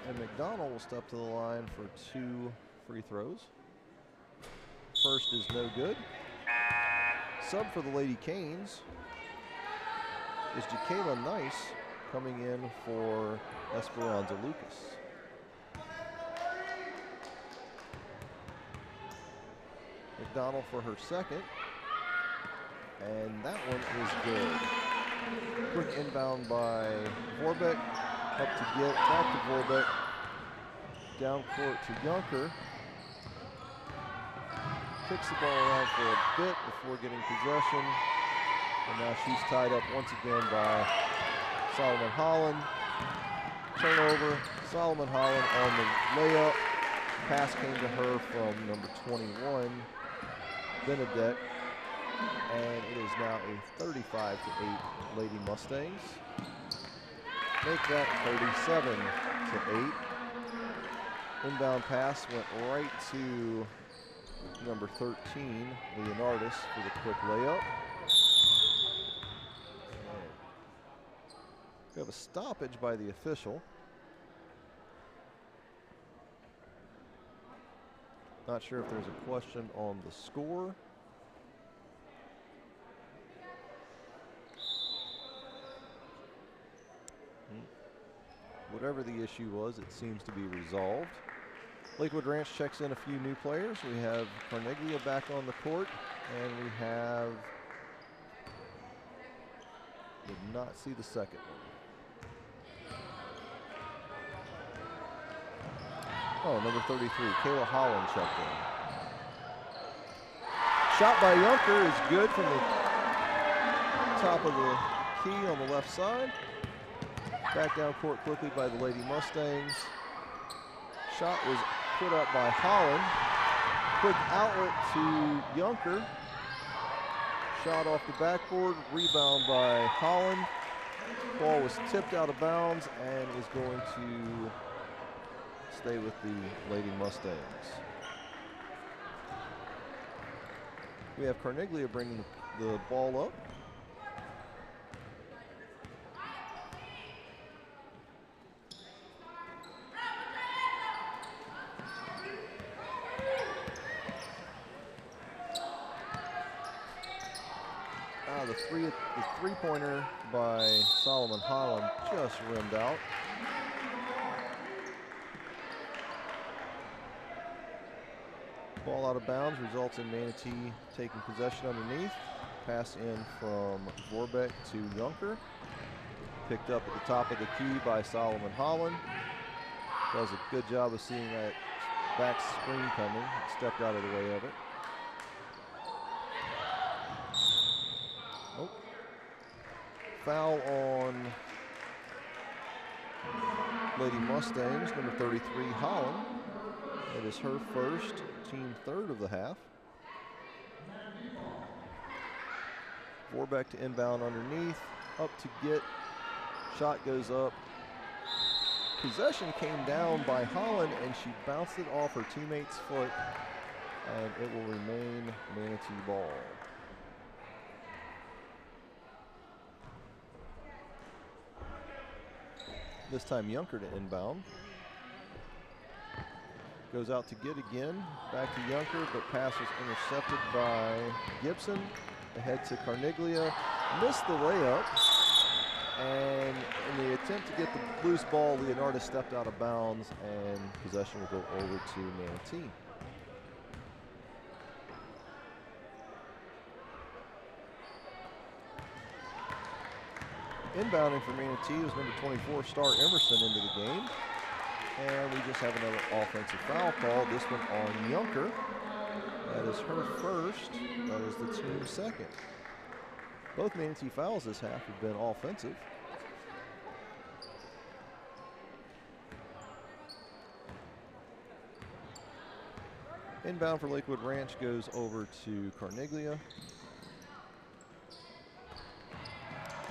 And McDonald will step to the line for 2 free throws. First is no good. Sub for the Lady Canes is Jacayla Nice, coming in for Esperanza Lucas. McDonald for her second. And that one is good. Quick inbound by Vorbeck. Up to Gitt, back to Vorbeck. Down court to Junker. Kicks the ball around for a bit before getting possession. And now she's tied up once again by Solomon Holland. Turnover, Solomon Holland on the layup. Pass came to her from number 21, Benedette. And it is now a 35-8 Lady Mustangs. Make that 37-8. Inbound pass went right to number 13, Leonardis, for the quick layup. We have a stoppage by the official. Not sure if there's a question on the score. Whatever the issue was, it seems to be resolved. Lakewood Ranch checks in a few new players. We have Carneglia back on the court, and we have, did not see the second one. Oh, number 33, Kayla Holland checked in. Shot by Junker is good from the top of the key on the left side. Back down court quickly by the Lady Mustangs. Shot was put up by Holland. Quick outlet to Junker. Shot off the backboard, rebound by Holland. Ball was tipped out of bounds and is going to stay with the Lady Mustangs. We have Carneglia bringing the ball up. The three-pointer by Solomon Holland just rimmed out. Ball out of bounds results in Manatee taking possession underneath. Pass in from Vorbeck to Junker. Picked up at the top of the key by Solomon Holland. Does a good job of seeing that back screen coming. Stepped out of the way of it. Foul on Lady Mustangs, number 33, Holland. It is her first, team third of the half. Vorbeck to inbound underneath, up to Gitt. Shot goes up. Possession came down by Holland, and she bounced it off her teammate's foot, and it will remain Manatee ball. This time Junker to inbound. Goes out to Gitt again. Back to Junker, but pass was intercepted by Gibson. Ahead to Carneglia. Missed the layup. And in the attempt to get the loose ball, Leonardis stepped out of bounds, and possession will go over to Manatee. Inbounding for Manatee was number 24, Star Emerson, into the game. And we just have another offensive foul call, this one on Yunker. That is her first. That is the team's second. Both Manatee fouls this half have been offensive. Inbound for Lakewood Ranch goes over to Carniglia.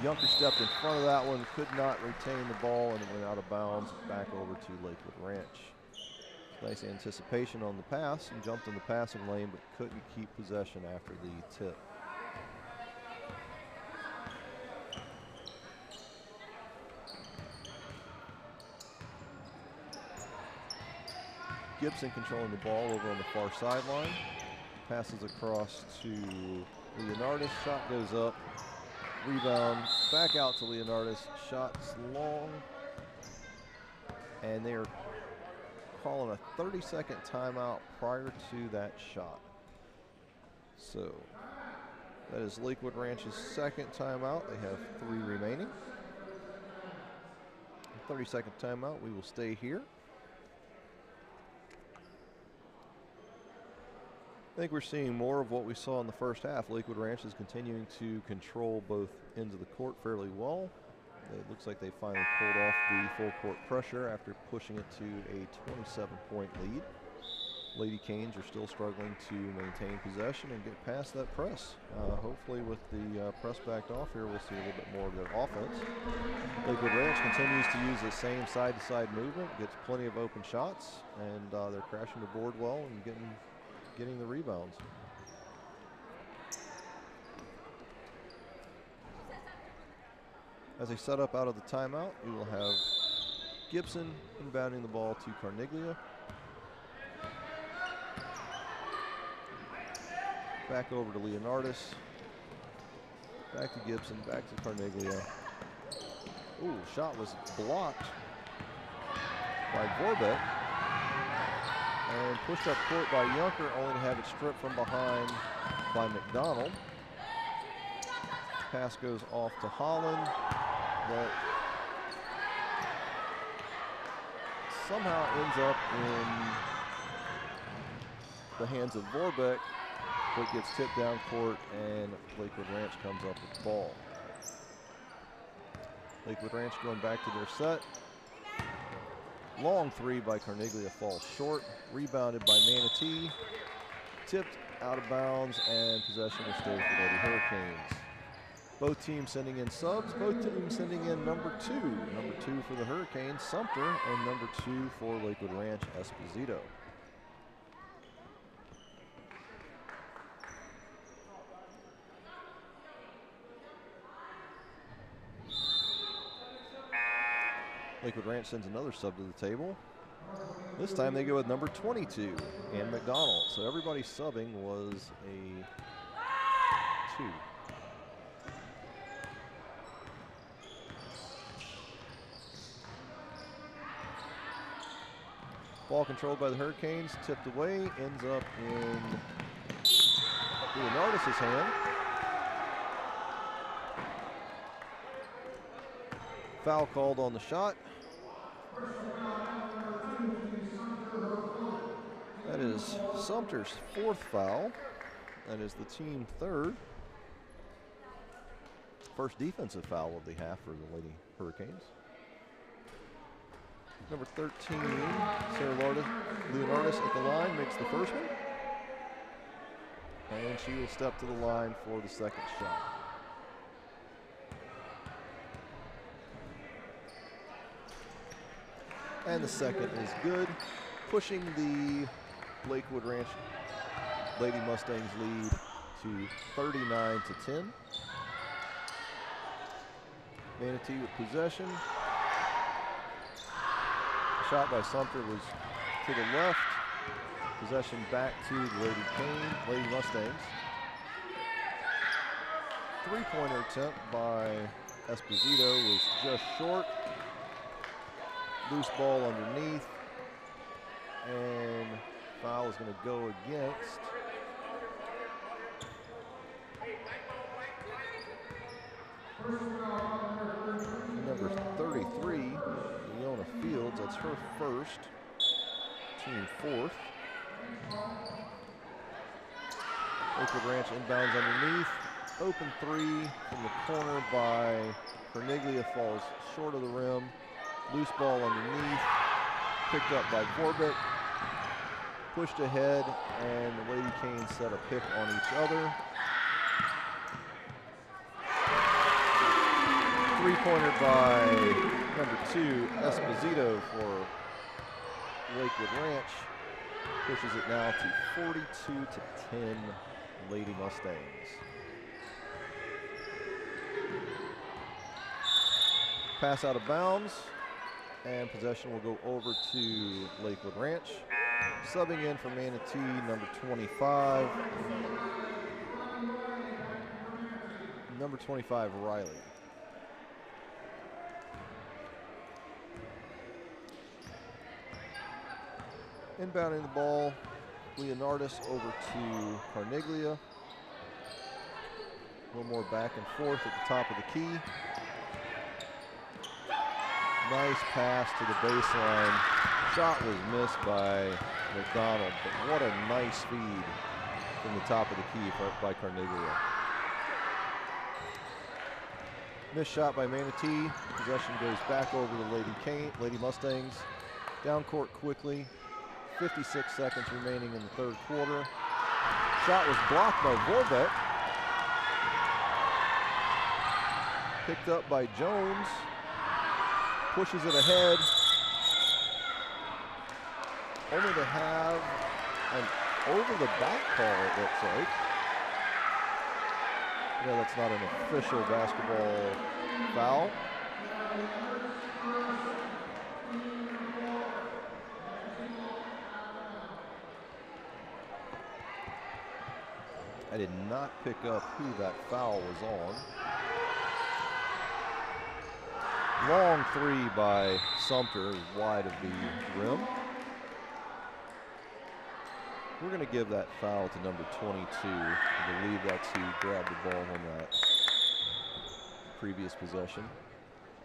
Yunker stepped in front of that one, could not retain the ball, and it went out of bounds back over to Lakewood Ranch. Nice anticipation on the pass and jumped in the passing lane, but couldn't keep possession after the tip. Gibson controlling the ball over on the far sideline. Passes across to Leonardis. Shot goes up. Rebound back out to Leonardis. Shot's long. And they are calling a 30-second timeout prior to that shot. So that is Lakewood Ranch's second timeout. They have 3 remaining. 30-second timeout. We will stay here. I think we're seeing more of what we saw in the first half. Lakewood Ranch is continuing to control both ends of the court fairly well. It looks like they finally pulled off the full court pressure after pushing it to a 27-point lead. Lady Canes are still struggling to maintain possession and get past that press. Hopefully with the press backed off here, we'll see a little bit more of their offense. Lakewood Ranch continues to use the same side-to-side movement, gets plenty of open shots, and they're crashing the board well and getting the rebounds. As they set up out of the timeout, we will have Gibson inbounding the ball to Carniglia. Back over to Leonardis. Back to Gibson, back to Carniglia. Ooh, shot was blocked by Vorbeck. And pushed up court by Yunker, only to have it stripped from behind by McDonald. Pass goes off to Holland, but somehow ends up in the hands of Vorbeck, but gets tipped down court, and Lakewood Ranch comes up with the ball. Lakewood Ranch going back to their set. Long 3 by Carniglia falls short. Rebounded by Manatee. Tipped out of bounds, and possession will stay for Lady Hurricanes. Both teams sending in subs. Both teams sending in number 2. Number 2 for the Hurricanes, Sumter, and number 2 for Lakewood Ranch, Esposito. Lakewood Ranch sends another sub to the table. This time they go with number 22, and McDonald. So everybody subbing was a 2. Ball controlled by the Hurricanes, tipped away, ends up in Leonardis' hand. Foul called on the shot. That is Sumter's 4th foul. That is the team 3rd. First defensive foul of the half for the Lady Hurricanes. Number 13, Sarah Leonardis at the line, makes the first one. And she will step to the line for the second shot. And the second is good, pushing the Lakewood Ranch Lady Mustangs lead to 39-10. Manatee with possession. The shot by Sumter was to the left. Possession back to the Lady Mustangs. 3-pointer attempt by Esposito was just short. Loose ball underneath, and foul is going to go against That's her first, team fourth. Lakewood Ranch inbounds underneath. Open three from the corner by Corniglia, falls short of the rim. Loose ball underneath, picked up by Vorbeck. Pushed ahead, and the Lady Canes set a pick on each other. Three-pointer by number 2, Esposito for Lakewood Ranch. Pushes it now to 42-10 Lady Mustangs. Pass out of bounds, and possession will go over to Lakewood Ranch. Subbing in for Manatee, number 25. Number 25, Riley. Inbounding the ball, Leonardis over to Carniglia. A little more back and forth at the top of the key. Nice pass to the baseline. Shot was missed by McDonald, but what a nice feed from the top of the key by Carniglia. Missed shot by Manatee. Possession goes back over to Lady Mustangs. Down court quickly. 56 seconds remaining in the third quarter. Shot was blocked by Vorbeck. Picked up by Jones. Pushes it ahead. Only to have an over the back call, it looks like. Yeah, that's not an official basketball foul. I did not pick up who that foul was on. Long three by Sumter, wide of the rim. We're going to give that foul to number 22. I believe that's who grabbed the ball on that previous possession.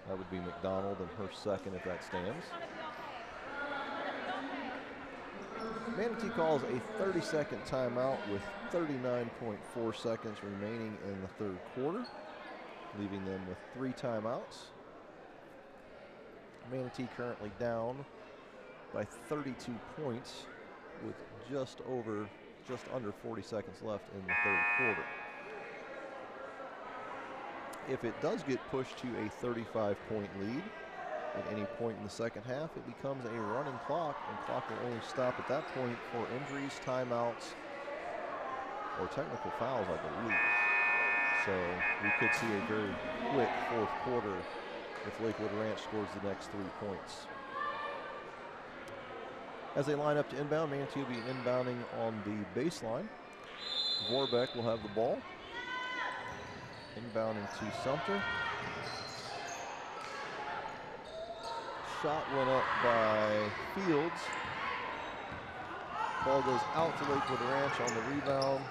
That would be McDonald, and her second if that stands. Manatee calls a 30-second timeout with 39.4 seconds remaining in the third quarter, leaving them with 3 timeouts. Manatee currently down by 32 points with just under 40 seconds left in the third quarter. If it does get pushed to a 35-point lead at any point in the second half, it becomes a running clock, and clock will only stop at that point for injuries, timeouts, or technical fouls, I believe. So we could see a very quick fourth quarter if Lakewood Ranch scores the next 3 points. As they line up to inbound, Manatee will be inbounding on the baseline. Vorbeck will have the ball. Inbounding to Sumter. Shot went up by Fields. Ball goes out to Lakewood Ranch on the rebound.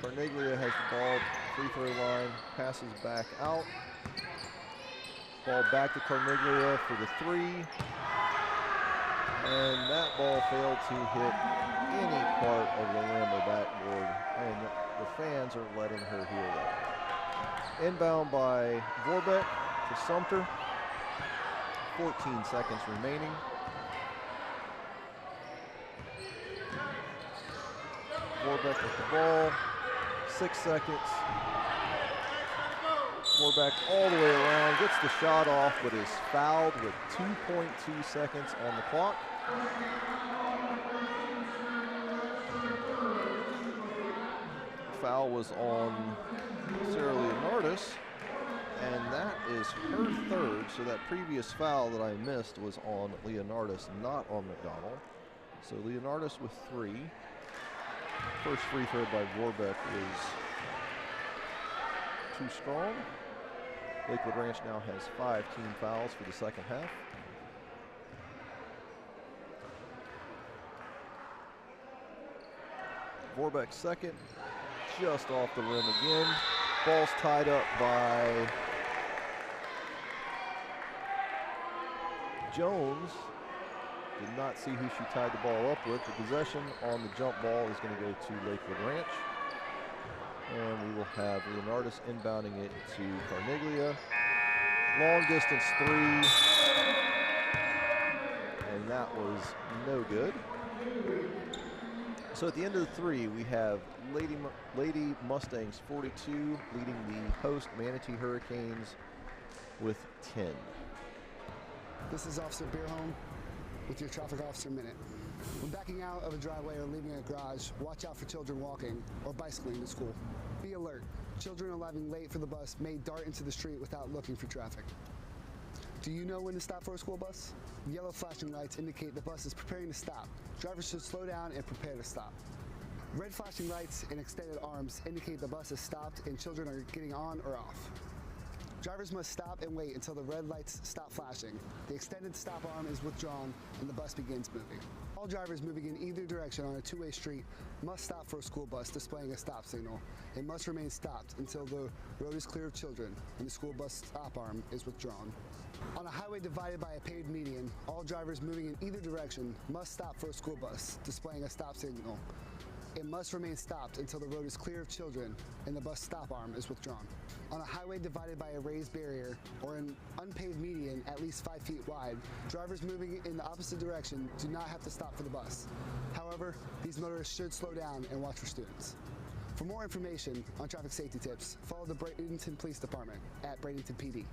Carniglia has the ball, free throw line, passes back out. Ball back to Carniglia for the three. And that ball failed to hit any part of the rim or backboard, and the fans are letting her hear that. Inbound by Vorbeck to Sumter. 14 seconds remaining. Vorbeck with the ball. 6 seconds. Vorbeck all the way around, gets the shot off, but is fouled with 2.2 seconds on the clock. Foul was on Sarah Leonardis, and that is her third, so that previous foul that I missed was on Leonardis, not on McDonald. So Leonardis with 3. First free throw by Vorbeck is too strong. Lakewood Ranch now has 5 team fouls for the second half. Vorbeck second, just off the rim again. Ball's tied up by Jones did not see who she tied the ball up with. The possession on the jump ball is going to go to Lakewood Ranch. And we will have Leonardis inbounding it to Carniglia. Long distance three. And that was no good. So at the end of the three, we have Lady Mustangs 42 leading the host Manatee Hurricanes with 10. This is Officer Beerholm with your Traffic Officer Minute. When backing out of a driveway or leaving a garage, watch out for children walking or bicycling to school. Be alert. Children arriving late for the bus may dart into the street without looking for traffic. Do you know when to stop for a school bus? Yellow flashing lights indicate the bus is preparing to stop. Drivers should slow down and prepare to stop. Red flashing lights and extended arms indicate the bus has stopped and children are getting on or off. Drivers must stop and wait until the red lights stop flashing. The extended stop arm is withdrawn and the bus begins moving. All drivers moving in either direction on a two-way street must stop for a school bus displaying a stop signal and must remain stopped until the road is clear of children and the school bus stop arm is withdrawn. On a highway divided by a paved median, all drivers moving in either direction must stop for a school bus displaying a stop signal. It must remain stopped until the road is clear of children and the bus stop arm is withdrawn. On a highway divided by a raised barrier or an unpaved median at least 5 feet wide, drivers moving in the opposite direction do not have to stop for the bus. However, these motorists should slow down and watch for students. For more information on traffic safety tips, follow the Bradenton Police Department at Bradenton PD.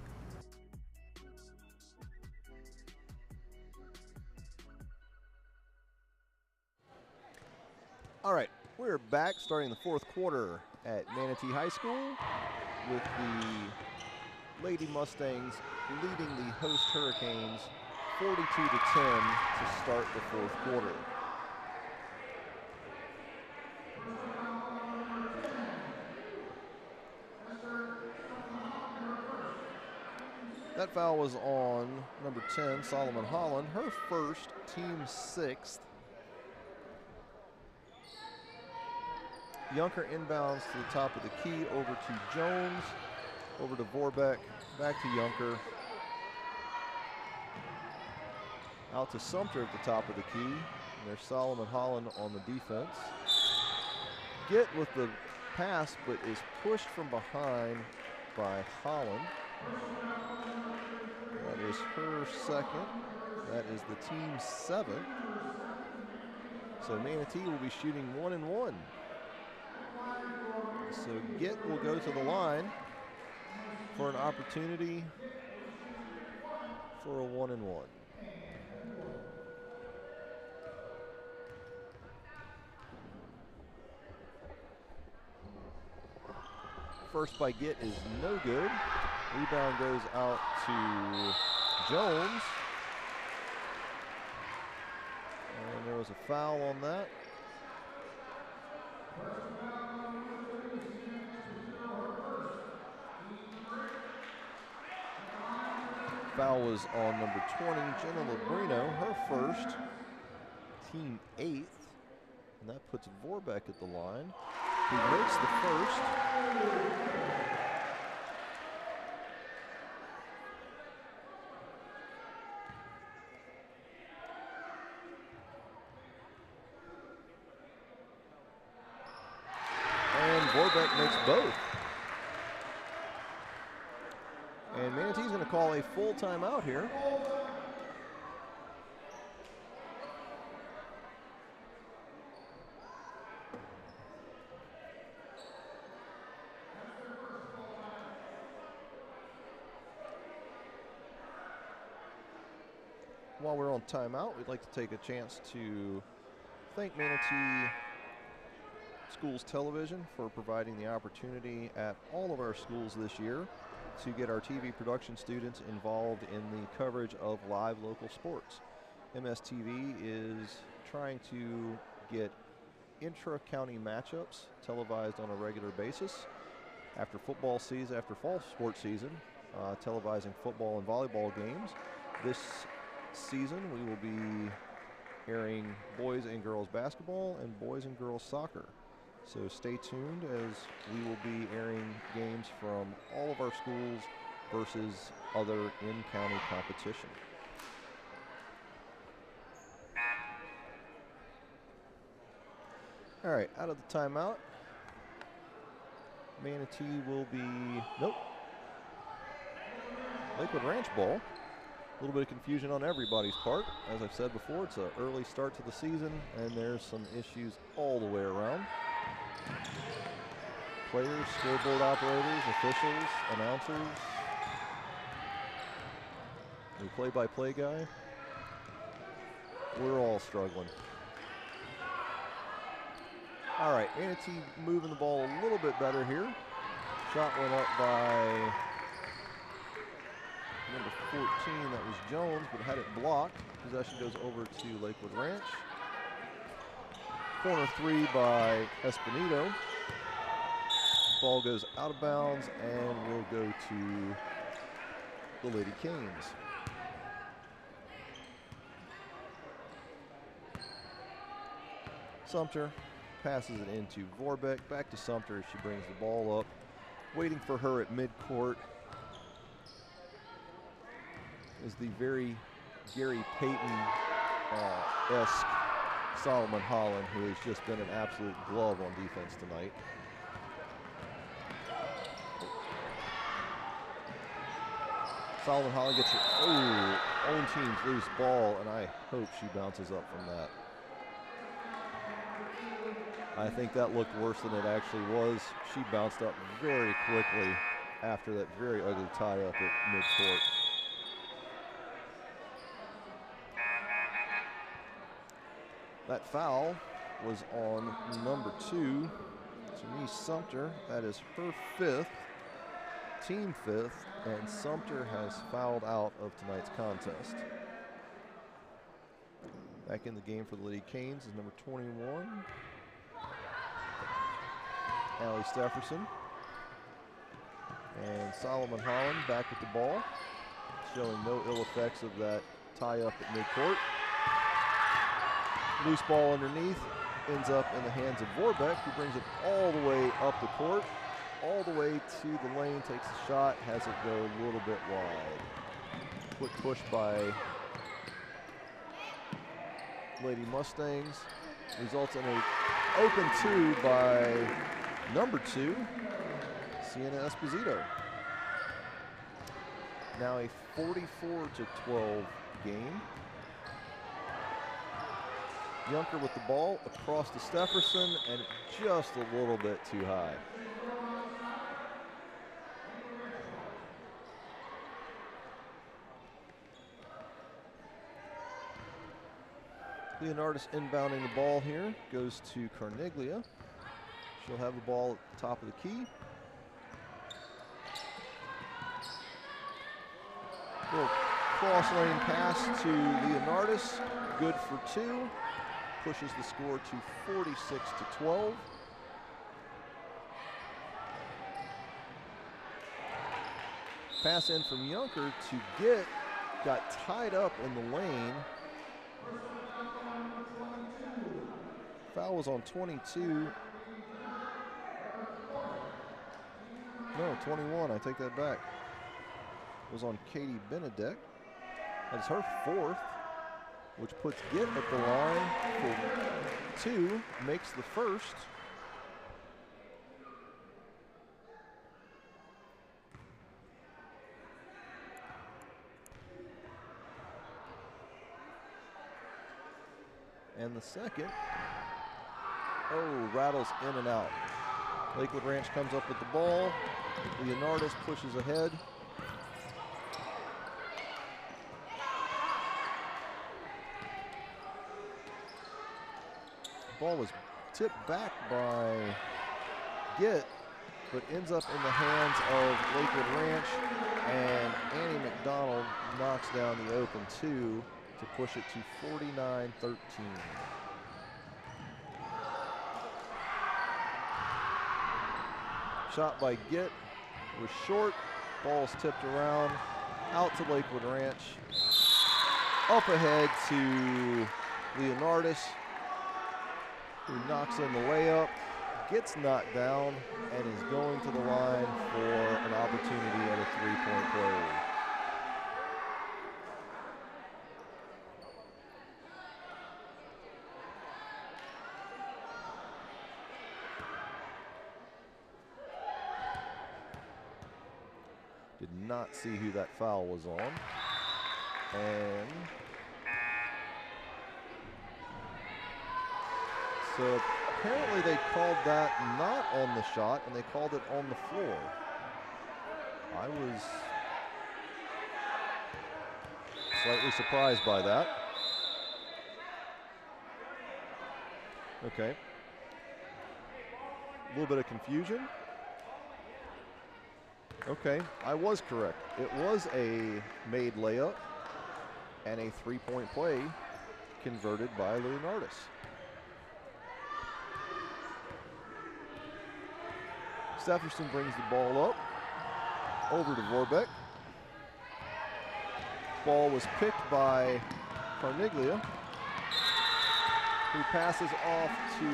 All right, we're back starting the fourth quarter at Manatee High School with the Lady Mustangs leading the host Hurricanes 42-10 to start the fourth quarter. That foul was on number 10, Solomon Holland, her first, team sixth. Junker inbounds to the top of the key, over to Jones, over to Vorbeck, back to Junker. Out to Sumter at the top of the key. And there's Solomon Holland on the defense. Get with the pass, but is pushed from behind by Holland. That is her second. That is the team's seventh. So Manatee will be shooting 1-1. So Get will go to the line for an opportunity for a 1-1. First by Get is no good. Rebound goes out to Jones. And there was a foul on that. Foul was on number 20, Jenna Labrino, her first, team 8th. And that puts Vorbeck at the line. He makes the first. And Vorbeck makes both. And Manatee's going to call a full timeout here. While we're on timeout, we'd like to take a chance to thank Manatee Schools Television for providing the opportunity at all of our schools this year to get our TV production students involved in the coverage of live local sports. MSTV is trying to get intra-county matchups televised on a regular basis. After football season, after fall sports season, televising football and volleyball games. This season we will be airing boys and girls basketball and boys and girls soccer. So stay tuned as we will be airing games from all of our schools versus other in-county competition. All right, out of the timeout. Manatee will be, nope. Lakewood Ranch ball. A little bit of confusion on everybody's part. As I've said before, it's an early start to the season, and there's some issues all the way around. Players, scoreboard operators, officials, announcers, the play-by-play guy. We're all struggling. All right, Manatee moving the ball a little bit better here. Shot went up by number 14, that was Jones, but had it blocked. Possession goes over to Lakewood Ranch. Corner three by Espinito. Ball goes out of bounds and will go to the Lady Canes. Sumter passes it into Vorbeck, back to Sumter as she brings the ball up. Waiting for her at midcourt is the very Gary Payton-esque Solomon Holland, who has just been an absolute glove on defense tonight. Solomon Holland gets her own team's loose ball, and I hope she bounces up from that. I think that looked worse than it actually was. She bounced up very quickly after that very ugly tie-up at midcourt. That foul was on number 2, Denise Sumter. That is her 5th, team 5th, and Sumter has fouled out of tonight's contest. Back in the game for the Lady Canes is number 21, Allie Stefferson. And Solomon Holland back with the ball, showing no ill effects of that tie-up at midcourt. Loose ball underneath, ends up in the hands of Vorbeck, who brings it all the way up the court, all the way to the lane, takes the shot, has it go a little bit wide. Quick push by Lady Mustangs, results in an open 2 by number 2, Sienna Esposito. Now a 44-12 game. Junker with the ball across to Stefferson, and just a little bit too high. Leonardis inbounding the ball here, goes to Carniglia. She'll have the ball at the top of the key. Little cross lane pass to Leonardis, good for 2. Pushes the score to 46-12. Pass in from Junker to Gitt, got tied up in the lane. Foul was on 22. No, 21, I take that back. It was on Katie Benedek. That's her 4th, which puts Gitt at the line for 2, makes the first. And the second, rattles in and out. Lakewood Ranch comes up with the ball. Leonardis pushes ahead. Ball was tipped back by Gitt, but ends up in the hands of Lakewood Ranch, and Annie McDonald knocks down the open 2 to push it to 49-13. Shot by Gitt was short, ball's tipped around, out to Lakewood Ranch, up ahead to Leonardis, who knocks in the layup, gets knocked down, and is going to the line for an opportunity at a 3-point play. not see who that foul was on. And so apparently they called that not on the shot, and they called it on the floor. I was slightly surprised by that. Okay. A little bit of confusion. Okay, I was correct. It was a made layup and a three-point play converted by Leonardis. Stefferson brings the ball up over to Vorbeck. Ball was picked by Carniglia, who passes off to,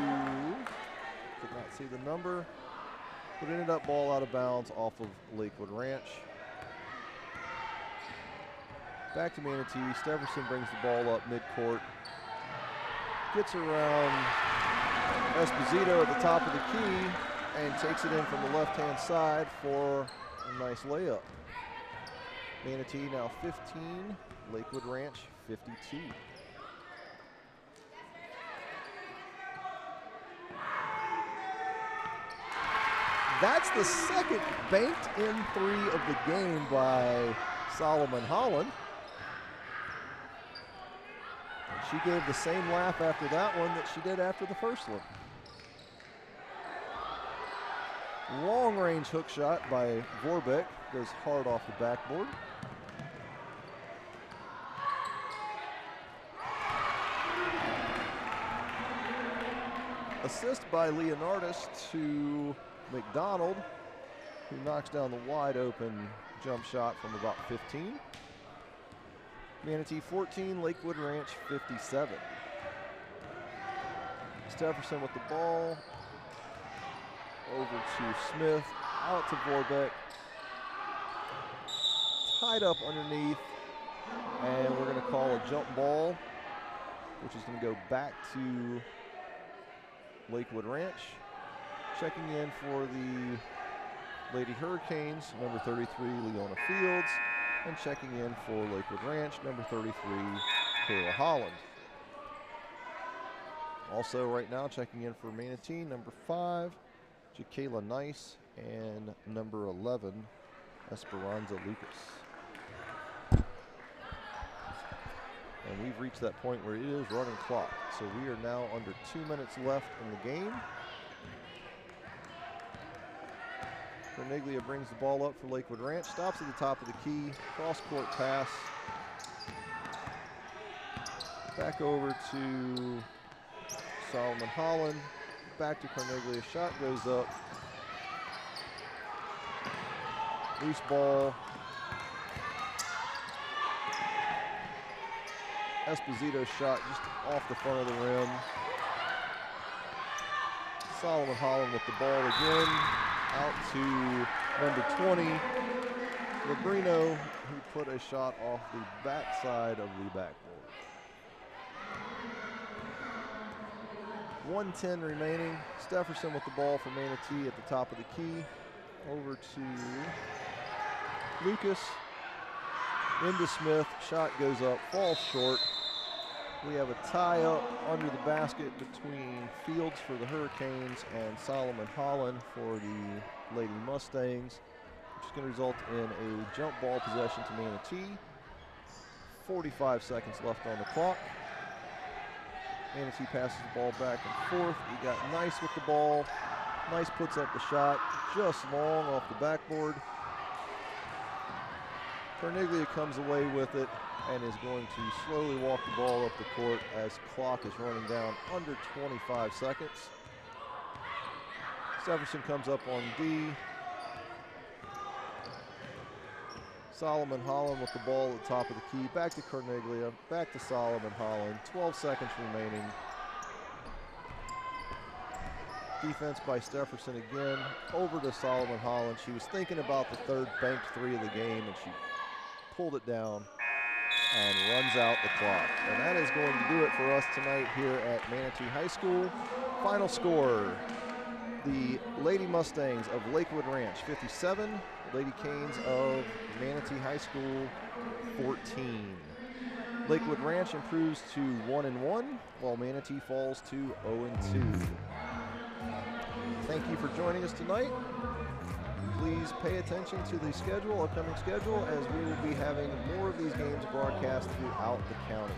did not see the number, but ended up ball out of bounds off of Lakewood Ranch. Back to Manatee. Stefferson brings the ball up midcourt. Gets around Esposito at the top of the key and takes it in from the left-hand side for a nice layup. Manatee now 15, Lakewood Ranch 52. That's the second banked-in three of the game by Solomon Holland. She gave the same laugh after that one that she did after the first one. Long-range hook shot by Vorbeck, goes hard off the backboard. Assist by Leonardis to McDonald, who knocks down the wide open jump shot from about 15. Manatee 14, Lakewood Ranch 57. Stefferson with the ball. Over to Smith, out to Vorbeck. Tied up underneath, and we're going to call a jump ball, which is going to go back to Lakewood Ranch. Checking in for the Lady Hurricanes, number 33, Leona Fields. And checking in for Lakewood Ranch, number 33, Kayla Holland. Also right now checking in for Manatee, number 5, Jakayla Nice, and number 11, Esperanza Lucas. And we've reached that point where it is running clock. So we are now under 2 minutes left in the game. Carniglia brings the ball up for Lakewood Ranch, stops at the top of the key, cross-court pass. Back over to Solomon Holland, back to Carniglia, shot goes up. Loose ball. Esposito's shot just off the front of the rim. Solomon Holland with the ball again. Out to number 20, Labrino, who put a shot off the backside of the backboard. 1:10 remaining. Stefferson with the ball for Manatee at the top of the key. Over to Lucas. Into Smith. Shot goes up, falls short. We have a tie-up under the basket between Fields for the Hurricanes and Solomon Holland for the Lady Mustangs, which is going to result in a jump ball possession to Manatee. 45 seconds left on the clock. Manatee passes the ball back and forth. We got Nice with the ball. Nice puts up the shot, just long off the backboard. Carniglia comes away with it and is going to slowly walk the ball up the court as clock is running down under 25 seconds. Stefferson comes up on D. Solomon Holland with the ball at the top of the key. Back to Carniglia, back to Solomon Holland. 12 seconds remaining. Defense by Stefferson again. Over to Solomon Holland. She was thinking about the third banked three of the game, and she pulled it down and runs out the clock. And that is going to do it for us tonight here at Manatee High School. Final score, the Lady Mustangs of Lakewood Ranch 57, Lady Canes of Manatee High School 14. Lakewood Ranch improves to 1-1, while Manatee falls to 0-2. Thank you for joining us tonight. Please pay attention to the upcoming schedule, as we will be having more of these games broadcast throughout the county.